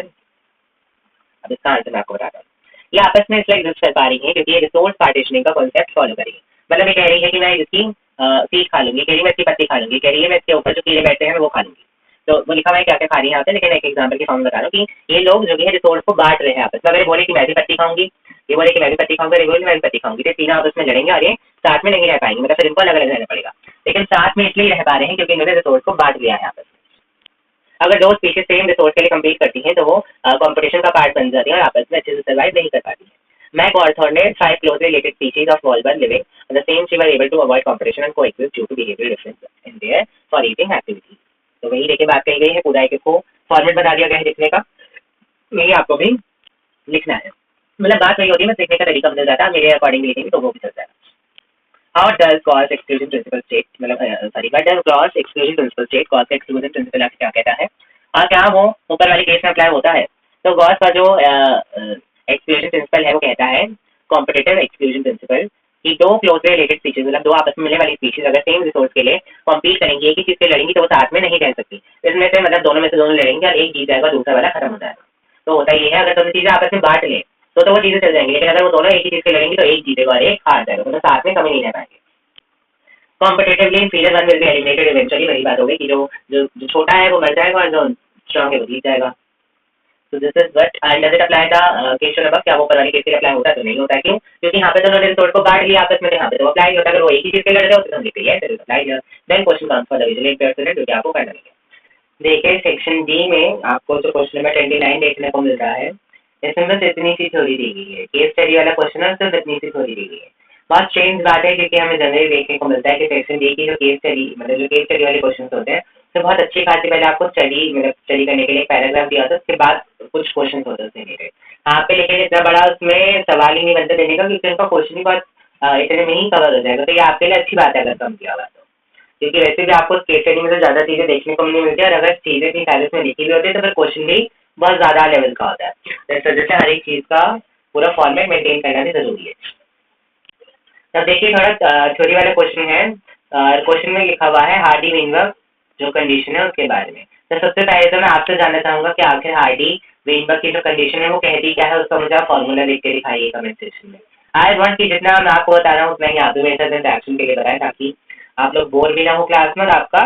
अब इसका आंसर मैं आपको बताता हूँ। ये आपस में इसलिए एग्जिस्ट कर पा रही है क्योंकि ये रिसोर्स पार्टीशनिंग का कॉन्सेप्ट फॉलो करेगी। मतलब ये कह रही है कि मैं इसकी सीड खा लूंगी, कह रही है मैं इसकी पत्ती खा लूंगी, कह रही है मैं इसके ऊपर जो कीड़े बैठे हैं मैं वो खा लूंगी। तो वो लिखा हुआ है क्या क्या खा रही है यहाँ पे, लेकिन एक एग्जाम्पल के फॉर्म बता रहा हूँ कि ये लोग जो है रिसोर्स को बांट रहे हैं आपस में। अगर बोले कि मैं भी पत्ती खाऊंगी, ये बोले कि मैं भी पत्ती खाऊंगा, ये बोले मैं भी पत्ती खाऊंगी, तो तीनों आपस में लड़ेंगे और ये साथ में नहीं रह पाएंगे, मतलब फिर इनको अलग अलग रहना पड़ेगा। लेकिन साथ में इसलिए रह पा रहे हैं क्योंकि इन्होंने रिसोर्स को बांट लिया है आपस में। अगर 2 स्पीशीज सेम रिसोर्स के लिए कम्पीट करती हैं तो वो कॉम्पिटिशन का पार्ट बन जाती है और आपस में अच्छे से सर्वाइव नहीं कर पाती है। मैक ऑर्थर ने 5 क्लोजली रिलेटेड स्पीशीज ऑफ वॉल्वर living the same she were able to avoid competition and coexist due to behavioural difference in their foraging activity. तो वही देखिए बात कही गई है, पूरा एक को फॉर्मेट बना दिया गया है लिखने का, यही आपको भी लिखना है। मतलब बात वही होती है, मैं लिखने का तरीका बदल जाता है, मेरे अकॉर्डिंग लिखेंगे तो वो भी चल जाएगा। How does Gauss exclusion principle state, मतलब sorry what does Gauss exclusion principle state? Gauss exclusion principle आपसे क्या कहता है? हाँ, क्या वो ऊपर वाले केस में अप्लाई होता है? तो गॉस का जो एक्सक्लूजन प्रिंसिपल है वो कहता है कॉम्पिटिटिव एक्सक्लूजन प्रिंसिपल कि दो क्लोजली रिलेटेड स्पीशीज मतलब दो आपस में मिलने वाली स्पीशीज अगर सेम रिसोर्स के लिए कॉम्पीट करेंगी एक ही चीज से लड़ेंगी तो वो साथ में नहीं रह सकती। इसमें से मतलब दोनों में से दोनों लड़ेंगे और एक जीत जाएगा दूसरा वाला खत्म हो जाएगा। तो होता ये है अगर दोनों चीजें आपस में बांट ले तो वो चीजें चल जाएंगी, लेकिन अगर वो दोनों एक ही चीज से लड़ेंगी तो एक जीतेगा और एक हार जाएगा, तो साथ में कभी नहीं रह पाएंगे। Competitively inferior one will be eliminated eventually, वही बात होगी कि जो छोटा है वो मर जाएगा और जो स्ट्रांग है वो जीत जाएगा। So this is what and does it apply the case above? क्या वो ऊपर वाले केस के लिए अप्लाई होता है? तो नहीं होता है, क्यों? क्योंकि यहाँ पे दोनों रिसोर्स को बांट लिया आपस में, यहाँ पे तो अप्लाई नहीं होता। अगर वो एक ही चीज के लड़ रहे हो तो समझ लीजिए yes it is applied. Then question comes for the vigilant person जो कि आपको करना है। देखिए सेक्शन डी में आपको जो क्वेश्चन नंबर 29 देखने को मिल रहा है, इसमें बस इतनी सी थ्योरी दी गई है। केस स्टडी वाला क्वेश्चन है सिर्फ इतनी सी थ्योरी दी गई है। बहुत स्ट्रेंज बात है क्योंकि हमें जनरली देखने को मिलता है कि सेक्शन डी की जो केस स्टडी मतलब जो केस स्टडी वाले क्वेश्चन होते हैं तो बहुत अच्छी खासी पहले आपको स्टडी करने के लिए पैराग्राफ दिया होता है, उसके बाद कुछ क्वेश्चन होते हैं रिलेटेड। यहाँ पे लेकिन इतना बड़ा उसमें सवाल ही नहीं बनता देने का क्योंकि उनका क्वेश्चन ही बहुत इतने में ही कवर हो जाएगा। तो ये आपके लिए अच्छी बात है अगर कम किया हुआ तो, क्योंकि वैसे भी आपको केस स्टडी में तो ज़्यादा चीज़ें देखने को नहीं मिलती है और अगर चीज़ें भी पहले में लिखी हुई होती है तो फिर क्वेश्चन भी बहुत ज़्यादा लेवल का होता है। तो इस वजह से हर एक चीज़ का पूरा फॉर्मेट मेंटेन करना भी ज़रूरी है। तब देखिए थोड़ा थ्योरी वाला क्वेश्चन है। क्वेश्चन में लिखा हुआ है हार्डी वेनबर्ग जो कंडीशन है उसके बारे में। तो सबसे पहले तो मैं आपसे जानना चाहूँगा कि आखिर हार्डी वेनबर्ग की जो कंडीशन है वो कहती क्या है, उसका मुझे आप फॉर्मूला लिख के दिखाइए कमेंट सेक्शन में। आई वांट कि जितना मैं आपको बता रहा हूँ उतना ही आप भी मेरे साथ इंटरेक्शन के लिए बताएं ताकि आप लोग बोर भी ना हो क्लास में और आपका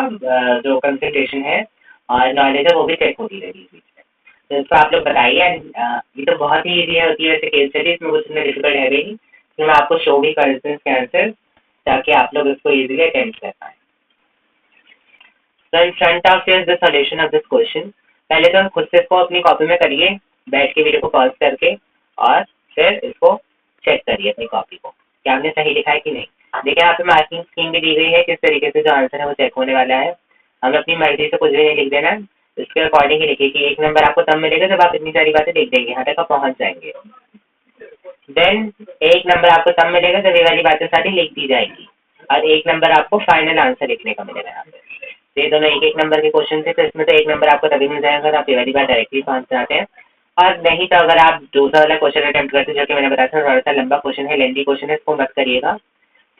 जो कंसंट्रेशन है और नॉलेज है वो भी चेक होती रहेगी बीच में। तो इसको आप लोग बताइए। ये तो बहुत ही ईजी होती है वैसे केस स्टडी, इसमें कुछ इतना डिफिकल्ट है भी नहीं, तो मैं आपको शो भी कर देता हूँ इसके आंसर ताकि आप लोग इसको इजीली अटेम्प्ट कर पाएँ। So in front of you is the solution of this question। पहले तो खुद से इसको अपनी कॉपी में करिए बैठ के वीडियो को पॉज करके और फिर इसको चेक करिए अपनी कॉपी को कि आपने सही लिखा है कि नहीं। देखिए यहाँ पे मार्किंग स्कीम भी दी गई है किस तरीके से जो आंसर है वो चेक होने वाला है। हमें अपनी मर्जी से कुछ भी नहीं लिख देना, इसके अकॉर्डिंग ही लिखिए कि 1 नंबर आपको तब मिलेगा जब आप इतनी सारी बातें लिख देंगे, यहाँ तक आप पहुँच जाएंगे। देन 1 नंबर आपको तब मिलेगा जब ये वाली बातें सारी लिख दी जाएंगी और 1 नंबर आपको फाइनल आंसर लिखने का मिलेगा यहाँ पे। ये दोनों 1-1 नंबर के क्वेश्चन थे, तो इसमें तो 1 नंबर आपको तभी मिल जाएगा अगर आप ये वाली बात डायरेक्टली पहुँच जाते हैं, और नहीं तो अगर आप दूसरा वाला क्वेश्चन अटेम्प्ट करते हैं जो कि मैंने बताया था थोड़ा सा लंबा क्वेश्चन है, लेंथी क्वेश्चन है, इसको मत करिएगा।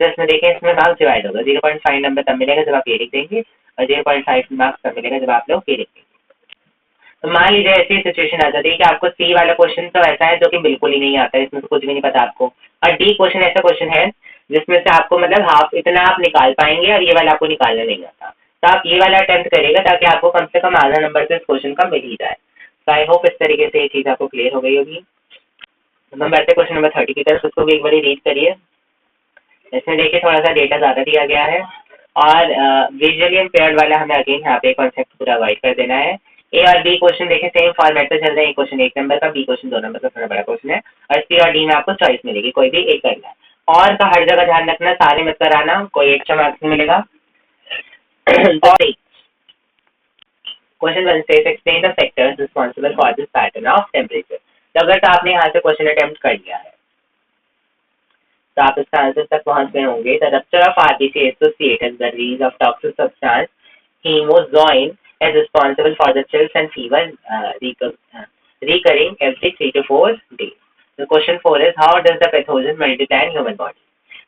तो इसमें देखिए इसमें मार्क्स डिवाइड होगा, 0.5 नंबर तब मिलेगा जब आप ये लिख देंगे और 0.5 मार्क्स तब मिलेगा जब आप लोग ये लिख देंगे। तो मान लीजिए ऐसी सिचुएशन आ जाती है कि आपको सी वाला क्वेश्चन तो ऐसा है जो कि बिल्कुल ही नहीं आता है, इसमें तो कुछ भी नहीं पता आपको, और डी क्वेश्चन ऐसा क्वेश्चन है जिसमें से आपको मतलब हाफ इतना आप निकाल पाएंगे और ये वाला आपको निकालना नहीं आता, तो आप ये वाला अटेम्प्ट करिएगा ताकि आपको कम से कम आधा नंबर से इस क्वेश्चन का मिल ही जाए। तो आई होप इस तरीके से ये चीज़ आपको क्लियर हो गई होगी। हम बढ़ते क्वेश्चन नंबर 30 की तरफ, उसको भी एक बार रीड करिए। इसमें देखिए थोड़ा सा डेटा ज़्यादा दिया गया है और विजुअली इम्पेयर्ड वाला हमें अगेन यहाँ पे कॉन्सेप्ट पूरा अवॉइड कर देना है। ए और बी क्वेश्चन देखें सेम फॉर्मेट पे चल रहे हैं, ए क्वेश्चन 1 नंबर का, बी क्वेश्चन 2 नंबर का, थोड़ा बड़ा क्वेश्चन है, और सी और डी में आपको चॉइस मिलेगी, कोई भी एक करना है। और का हर जगह ध्यान रखना, सारे मत कराना, कोई एक्स्ट्रा मार्क्स नहीं मिलेगा। Question 1 says explain the factors responsible for this pattern of temperature। तो अगर तो आपने यहाँ से क्वेश्चन अटेम्प्ट कर लिया है तो आप इसका आंसर तक पहुँच गए होंगे। The rupture of RBC associated the release of toxic substance hemozoin is responsible for the chills and fever recurring every 3 to 4 days। The question 4 is how does the pathogen multiply in human body।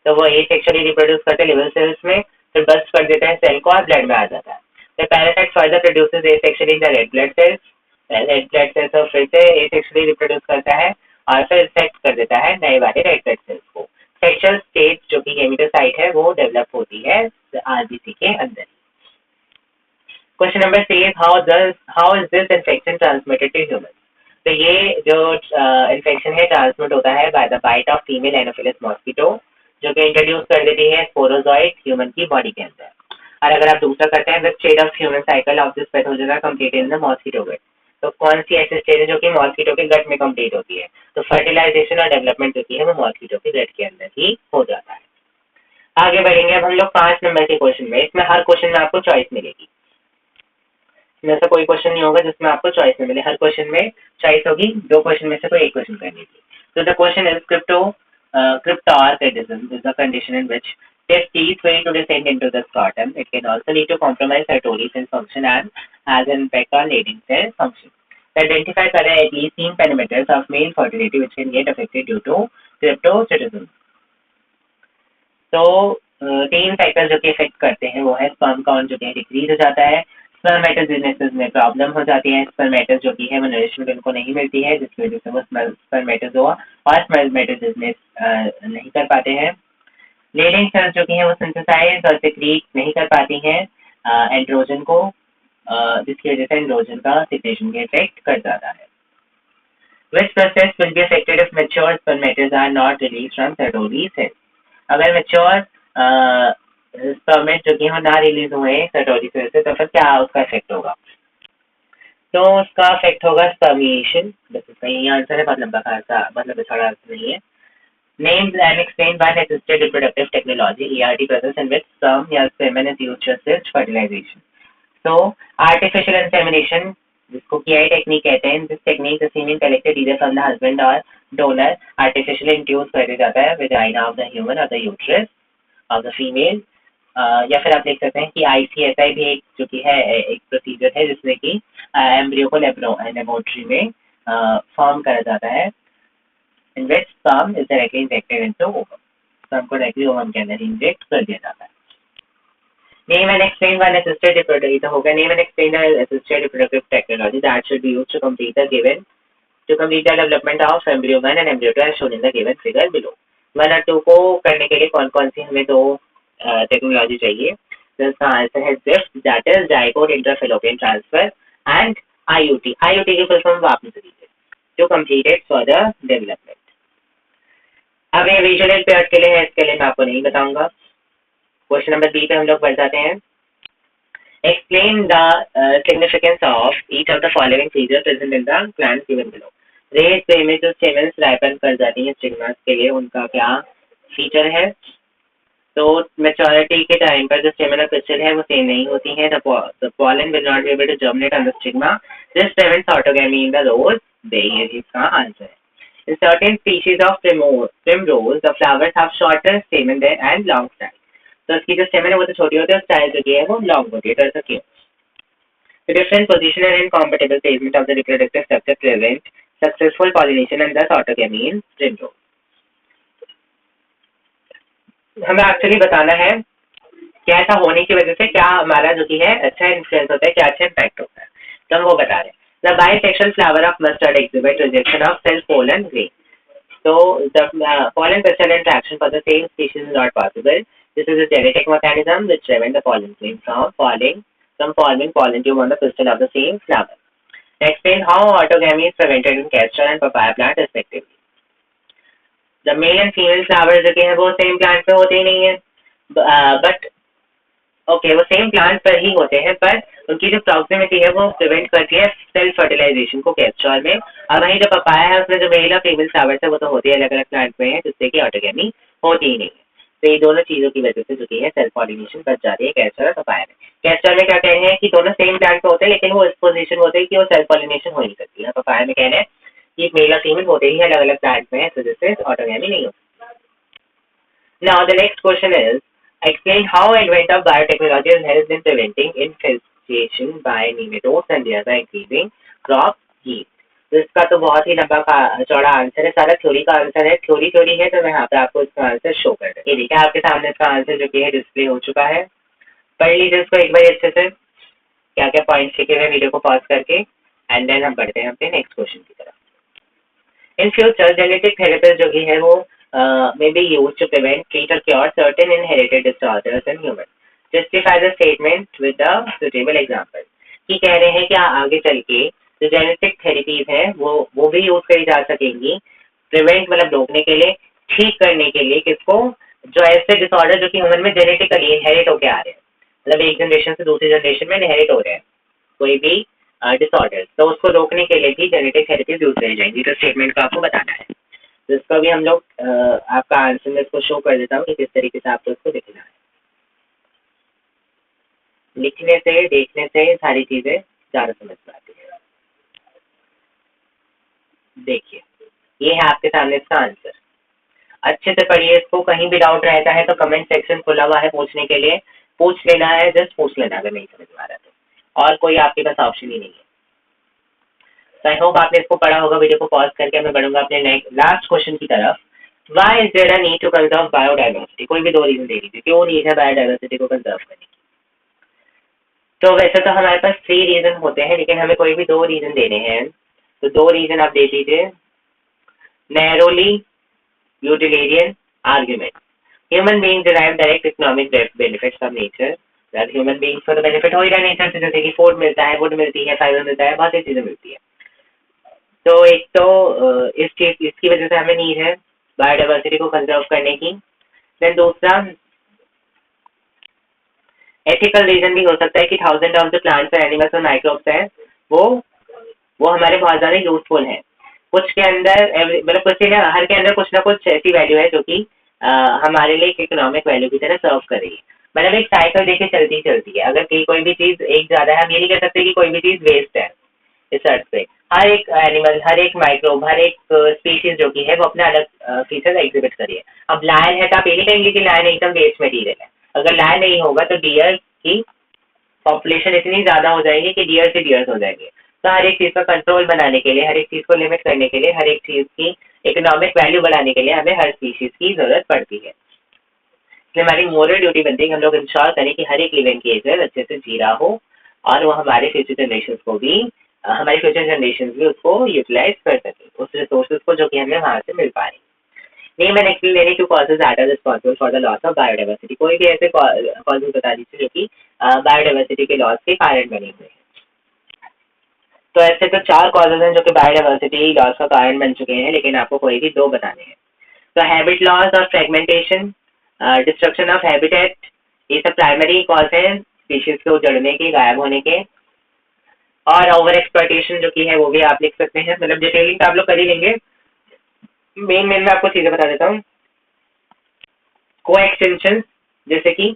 तो वो asexually reproduce करते हैं liver cells में, फिर bast कर देता है cell को और ब्लड में आ जाता है। The parasite further produces asexually in the red blood cells, red blood cells और फिर से asexually रिप्रोड्यूस करता है और फिर इफेक्ट कर देता है नए वाले रेड ब्लड सेल्स को। सेक्सुअल स्टेट जो कि हेमेटोसाइट है वो डेवलप होती है आरबीसी के अंदर। Question number 3 is how is this infection transmitted to human. तो ये जो इन्फेक्शन है ट्रांसमिट होता है by the bite of female anopheles mosquito जो कि इंट्रोड्यूस कर देती है स्पोरोजोइट ह्यूमन की बॉडी के अंदर। और अगर आप दूसरा करते हैं the state of human cycle of this pathogen are completed in the mosquito gut. तो कौन सी ऐसी स्टेज है जो कि मॉस्किटो के गट में कंप्लीट होती है, तो फर्टिलाइजेशन और डेवलपमेंट होती है वो मॉस्किटो के गट के अंदर ही हो जाता है। आगे बढ़ेंगे अब हम लोग 5 नंबर के क्वेश्चन में। इसमें हर क्वेश्चन में आपको चॉइस मिलेगी, इसमें ऐसा कोई क्वेश्चन नहीं होगा जिसमें आपको चॉइस में मिले, हर क्वेश्चन में चॉइस होगी, 2 क्वेश्चन में से कोई एक क्वेश्चन करने की। तो the question is cryptorchidism is the condition in which if teeth fail to descend into the scrotum, it can also lead to compromised Sertoli cell function and has an impact on Leydig cell function। Identify करें at least 3 parameters of male fertility which can get affected due to crypto citizen. तो 3 factor जो कि effect करते हैं वो है sperm count जो कि डिक्रीज हो जाता है, स्पर्मेटोजेनेसिस में प्रॉब्लम हो जाती है, स्पर्मेटस जो कि है वो नरिशमेंट उनको नहीं मिलती है जिसकी वजह से वो स्पर्मेटस हुआ और स्पर्मेटोजेनेसिस नहीं कर पाते हैं। लेडिंग सेल्स जो कि है वो सिंथेसाइज और सिक्रीट नहीं कर पाती हैं एंड्रोजन को, जिसकी वजह से एंड्रोजन का सिक्रेशन के इफेक्ट कर जाता है। Which process will be affected if mature spermatids are not released from Sertoli cells? अगर मेच्योर स्पर्मेट जो कि ना रिलीज हुए सर्टोरी सेल से तो फिर क्या उसका इफेक्ट होगा? तो उसका इफेक्ट होगा स्पर्मिएशन। बस इसका यही आंसर है, बहुत लंबा खासा मतलब थोड़ा आंसर नहीं है। Named and explained by assisted reproductive technology (ART) process in which sperm या semen is used to assist fertilization. So artificial insemination जिसको PI टेक्निक कहते हैं, this technique the semen collected either from the husband और donor artificially induce कर दिया जाता है vagina of the human और the uterus of the female. या फिर आप देख सकते हैं कि ICSI भी एक जो कि है एक प्रोसीजर है जिसमें कि एम्ब्रियो को लेबोरेटरी में फॉर्म करा जाता है in which sperm is directly injected into ovum. Sperm को directly ovum के अंदर इंजेक्ट कर दिया जाता है। Name and explain one assisted reproductive तो होगा name and explain the assisted reproductive technology that should be used to complete the development of embryo 1 and embryo 2 as shown in the given figure below. 1 और 2 को करने के लिए कौन कौन सी हमें दो टेक्नोलॉजी चाहिए? तो इसका आंसर है ZIFT, that is zygote intrafallopian transfer, and IUT। IUT की फुल फॉर्म आपने सुनी है, to complete it for the development। अब ये विजुअल पेयर्स के लिए है, इसके लिए मैं आपको नहीं बताऊंगा। क्वेश्चन नंबर बी पे हम लोग बढ़ जाते हैं। Explain the significance of each of the following feature present in the plant given below. रेस पे में जो स्टेमन्स राइपन कर जाती हैं स्टिग्मास के लिए, उनका क्या फीचर है? तो मैच्योरिटी के टाइम पर जो स्टेमन और पिस्टिल है वो सेम नहीं होती हैं। The pollen will not be able to germinate on the stigma, this prevents autogamy in the rose. ये इसका आंसर है। In certain species of primrose, the flowers have shorter stamen and long style. तो इसकी जो स्टेमन है वो तो छोटी होती है और स्टाइल जो है वो लॉन्ग होती है। तो ऐसा क्यों? The different position and incompatible placement of the reproductive structure prevent successful pollination and thus autogamy in primrose. हमें एक्चुअली बताना है कि ऐसा होने की वजह से क्या हमारा जो कि है अच्छा इन्फ्लुएंस होता है, क्या अच्छा इम्पैक्ट होता है, तो हम वो बता रहे हैं। The bisexual flower of mustard exhibit rejection of self pollen grain. So the pollen pistil interaction for the same species is not possible. This is a genetic mechanism which prevents the pollen grain from forming pollen tube on the pistil of the same flower. Explain how autogamy is prevented in castor and papaya plant respectively. The male and female flowers जो कि है वो same plant पे होते ही नहीं है, but okay वो same plant पर ही होते हैं, पर उनकी जो प्रॉक्सिमिटी है वो प्रिवेंट करती है सेल्फ फर्टिलाइजेशन को कैस्ट्रॉल में। और वहीं जो पपाया है उसमें जो मेल और फीमेल फ्लावर्स है वो तो होती है अलग अलग प्लांट में है, जिससे कि ऑटोगेमी होती ही नहीं है। तो ये दोनों चीजों की वजह से जो कि है सेल्फ पॉलिनेशन बच जाती है कैस्ट्रॉल और पपाया में। कैस्ट्रॉल में क्या कह रहे हैं कि दोनों सेम प्लांट पे होते हैं लेकिन वो इस पोजिशन में होते हैं कि वो सेल्फ पॉलिनेशन हो नहीं सकती है। पपाया में कह रहे हैं कि मेल और फीमेल होते ही अलग अलग प्लांट में है, इस वजह से ऑटोगेमी नहीं होती। Now the next question is explain how advent of biotechnology has helped in preventing infestation by nematodes and thereby increasing crop yield. तो इसका तो बहुत ही लंबा चौड़ा आंसर है, सारा थ्योरी का आंसर है। थ्योरी है तो मैं यहाँ पे आपको इसका आंसर शो कर रहा हूँ। ये देखिए आपके सामने इसका आंसर जो कि है डिस्प्ले हो चुका है। पढ़ लीजिए इसको एक बार अच्छे से, क्या क्या पॉइंट लिखे हुए वीडियो को पॉज करके, एंड देन हम बढ़ते हैं अपने नेक्स्ट क्वेश्चन की तरफ। इन फ्यूचर जेनेटिक थेरेपी जो कि है वो may be used to prevent, treat or cure certain inherited disorders in humans. Justify the statement with a suitable example. कि कह रहे हैं कि आगे चल के जो जेनेटिक थेरेपीज हैं वो भी यूज करी जा सकेंगी प्रिवेंट मतलब रोकने के लिए, ठीक करने के लिए किसको, जो ऐसे डिसऑर्डर जो कि ह्यूमन में जेनेटिकली इनहेरिट होके आ रहे हैं, मतलब एक जनरेशन से दूसरी जनरेशन में इनहेरिट हो रहे हैं कोई भी डिसऑर्डर, तो उसको रोकने के लिए भी जेनेटिक थेरेपीज यूज करी जाएंगी। तो स्टेटमेंट को आपको बताना है, जिसका भी हम लोग आपका आंसर मैं इसको शो कर देता हूँ कि किस तरीके से आपको इसको लिखना है। लिखने से देखने से सारी चीजें ज़्यादा समझ में आती है। देखिए ये है आपके सामने इसका आंसर, अच्छे से पढ़िए इसको। कहीं भी डाउट रहता है तो कमेंट सेक्शन खुला हुआ है पूछने के लिए, पूछ लेना है, जस्ट पूछ लेना अगर नहीं समझ में आ रहा तो, और कोई आपके पास ऑप्शन ही नहीं है। तो आई होप आपने इसको पढ़ा होगा। वीडियो को पॉज करके मैं बढ़ूंगा अपने लास्ट क्वेश्चन की तरफ। Why is there a need to conserve biodiversity, कोई भी 2 रीजन दे दीजिए क्यों नीड है बायोडाइवर्सिटी को कंजर्व करने की। तो वैसे तो हमारे पास 3 रीजन होते हैं, लेकिन हमें कोई भी 2 रीजन देने हैं, तो 2 रीजन आप दे दीजिए। Narrowly utilitarian argument, human being derive direct economic benefits from nature, that human beings को तो बेनिफिट हो ही रहा है नेचर से, जैसे कि फूड मिलता है, वुड मिलती है, फाइबर मिलता है, बहुत सी चीजें मिलती है। तो एक तो इस चीज इसकी वजह से हमें नीड है बायोडाइवर्सिटी को कंजर्व करने की। देन दूसरा एथिकल रीजन भी हो सकता है कि थाउजेंड ऑफ द प्लांट्स और एनिमल्स और माइक्रोब्स हैं, वो वो हमारे बहुत ज़्यादा यूजफुल हैं। कुछ के अंदर मतलब कुछ के हर के अंदर कुछ ना कुछ ऐसी वैल्यू है जो कि हमारे लिए एक इकोनॉमिक वैल्यू की तरह सर्व कर रही है। मतलब एक साइकिल देखिए चलती चलती है, अगर कोई भी चीज़ एक ज़्यादा है, हम ये नहीं कह सकते कि कोई भी चीज़ वेस्ट है इस अर्थ पे। हर एक एनिमल, हर एक माइक्रोब, हर एक स्पीशीज जो कि है वो अपना अलग फीचर एग्जिबिट करिए। अब लायन है तो आप ये नहीं कहेंगे कि लायन एकदम वेस्ट मटीरियल है। अगर लायन नहीं होगा तो डियर की पॉपुलेशन इतनी ज़्यादा हो जाएगी कि डियर से डियर्स हो जाएंगे। तो हर एक चीज़ का कंट्रोल बनाने के लिए, हर एक चीज़ को लिमिट करने के लिए, हर एक चीज़ की इकोनॉमिक वैल्यू बढ़ाने के लिए हमें हर स्पीशीज की ज़रूरत पड़ती है। इसलिए हमारी मोरल ड्यूटी बनती है कि हम लोग इंश्योर करें कि हर एक लिविंग क्रिएचर अच्छे से जी रहा हो और वो हमारे फ्यूचर जनरेशन को भी हमारी फ्यूचर जनरेशन भी उसको यूटिलाइज कर सके उस रिसोर्सेज को जो कि हमें वहाँ से मिल पा रही है। Name and explain any two causes that are responsible for the loss of biodiversity, कोई भी ऐसे कॉजेज बता दीजिए जो कि बायोडाइवर्सिटी के लॉस के कारण बने हुए हैं। तो ऐसे तो 4 कॉजेज हैं जो कि बायोडाइवर्सिटी लॉस का कारण बन चुके हैं, लेकिन आपको कोई भी 2 बताने हैं। तो हैबिट लॉस और फ्रेगमेंटेशन, डिस्ट्रक्शन ऑफ हैबिटेट, ये सब प्राइमरी कॉज है स्पीशीज के उजड़ने के, गायब होने के। और ओवर एक्सप्लॉइटेशन जो कि है वो भी आप लिख सकते हैं, मतलब डिटेलिंग तो आप लोग कर ही लेंगे। मेन मैं आपको चीजें बता देता हूँ। को एक्सटेंशन, जैसे कि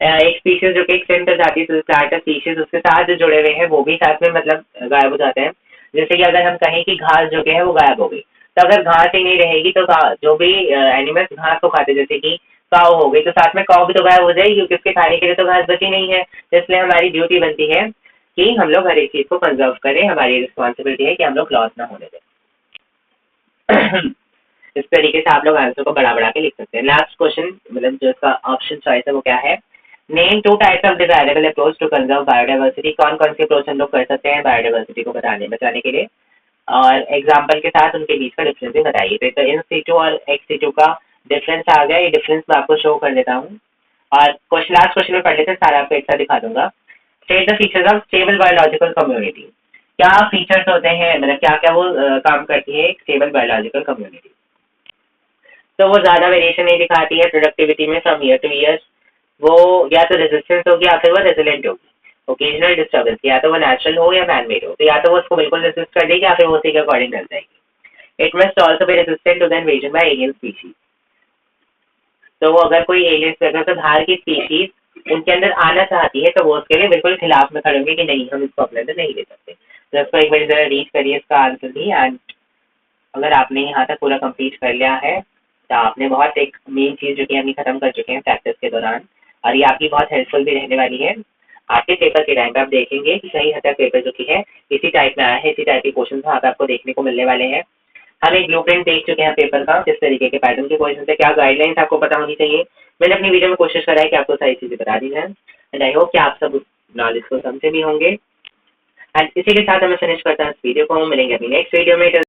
एक स्पीशीज जो कि एक्सटेंड कर जाती है स्टार्ट स्पीशीज, उसके साथ जो जुड़े हुए हैं वो भी साथ में मतलब गायब हो जाते हैं। जैसे कि अगर हम कहें कि घास जो कि है वो गायब हो गई, तो अगर घास ही नहीं रहेगी तो जो भी एनिमल्स घास को खाते, जैसे कि काऊ हो गई, तो साथ में काऊ भी तो गायब हो जाएगी क्योंकि उसके खाने के लिए तो घास बची नहीं है। तो इसलिए हमारी ड्यूटी बनती है कि हम लोग हर एक चीज को कंजर्व करें, हमारी रिस्पॉन्सिबिलिटी है कि हम लोग लॉस ना होने दें। इस तरीके से आप लोग आंसर को बढ़ा बढ़ा के लिख सकते हैं। लास्ट क्वेश्चन, मतलब जो इसका ऑप्शन चॉइस है वो क्या है? Name 2 types of desirable approach to conserve biodiversity, कौन कौन सी अप्रोच हम लोग कर सकते हैं बायोडाइवर्सिटी को बचाने के लिए, और एग्जाम्पल के साथ उनके बीच का डिफरेंस भी बताइए। तो इन सीटू और एक्स सीटू का डिफरेंस आ गया, ये डिफरेंस मैं आपको शो कर देता हूँ। और क्वेश्चन लास्ट क्वेश्चन में पढ़ लेते हैं, सारा आपको एक साथ दिखा दूंगा। State the features of stable biological community, क्या फीचर्स होते हैं, मतलब क्या क्या वो काम करती है एक स्टेबल बायोलॉजिकल कम्युनिटी। तो वो ज़्यादा वेरिएशन नहीं दिखाती है प्रोडक्टिविटी में फ्रॉम ईयर टू ईयर, वो या तो रेजिस्टेंस होगी या फिर वो रेजिलेंट होगी। ओकेजनल डिस्टर्बेंस, या तो वो नेचुरल हो या मैन मेड हो, तो या तो वो उसको बिल्कुल रेजिस्ट कर देगी या फिर वो उसी के अकॉर्डिंग चल जाएगी। It must also be resistant to the invasion by alien species, तो वो अगर कोई एलियन अगर तो बाहर की स्पीशीज उनके अंदर आना चाहती है तो वो उसके लिए बिल्कुल खिलाफ में खड़े होंगे कि नहीं, हम इसको अपने अंदर नहीं ले सकते। तो इसको एक बार जरा रीड करिए इसका आंसर भी, एंड अगर आपने यहाँ तक पूरा कंप्लीट कर लिया है तो आपने बहुत एक मेन चीज़ जो कि हम खत्म कर चुके हैं प्रैक्टिस के दौरान, और ये आपकी बहुत हेल्पफुल भी रहने वाली है। आपके पेपर के टाइम पे आप देखेंगे कि कई हद तक पेपर जो कि है इसी टाइप में आया है, इसी टाइप के क्वेश्चन वहाँ पे आपको देखने को मिलने वाले हैं। हम एक ब्लूप्रिंट देख चुके हैं पेपर का, किस तरीके के पैटर्न के क्वेश्चन है, क्या गाइडलाइंस आपको पता होनी चाहिए। मैंने अपनी वीडियो में कोशिश करा है कि आपको सारी चीज़ें बता दी जाए, एंड आई होप कि आप सब नॉलेज को समझे भी होंगे। एंड इसी के साथ हमें फिनिश करते हैं इस वीडियो को, मिलेंगे अभी नेक्स्ट वीडियो में।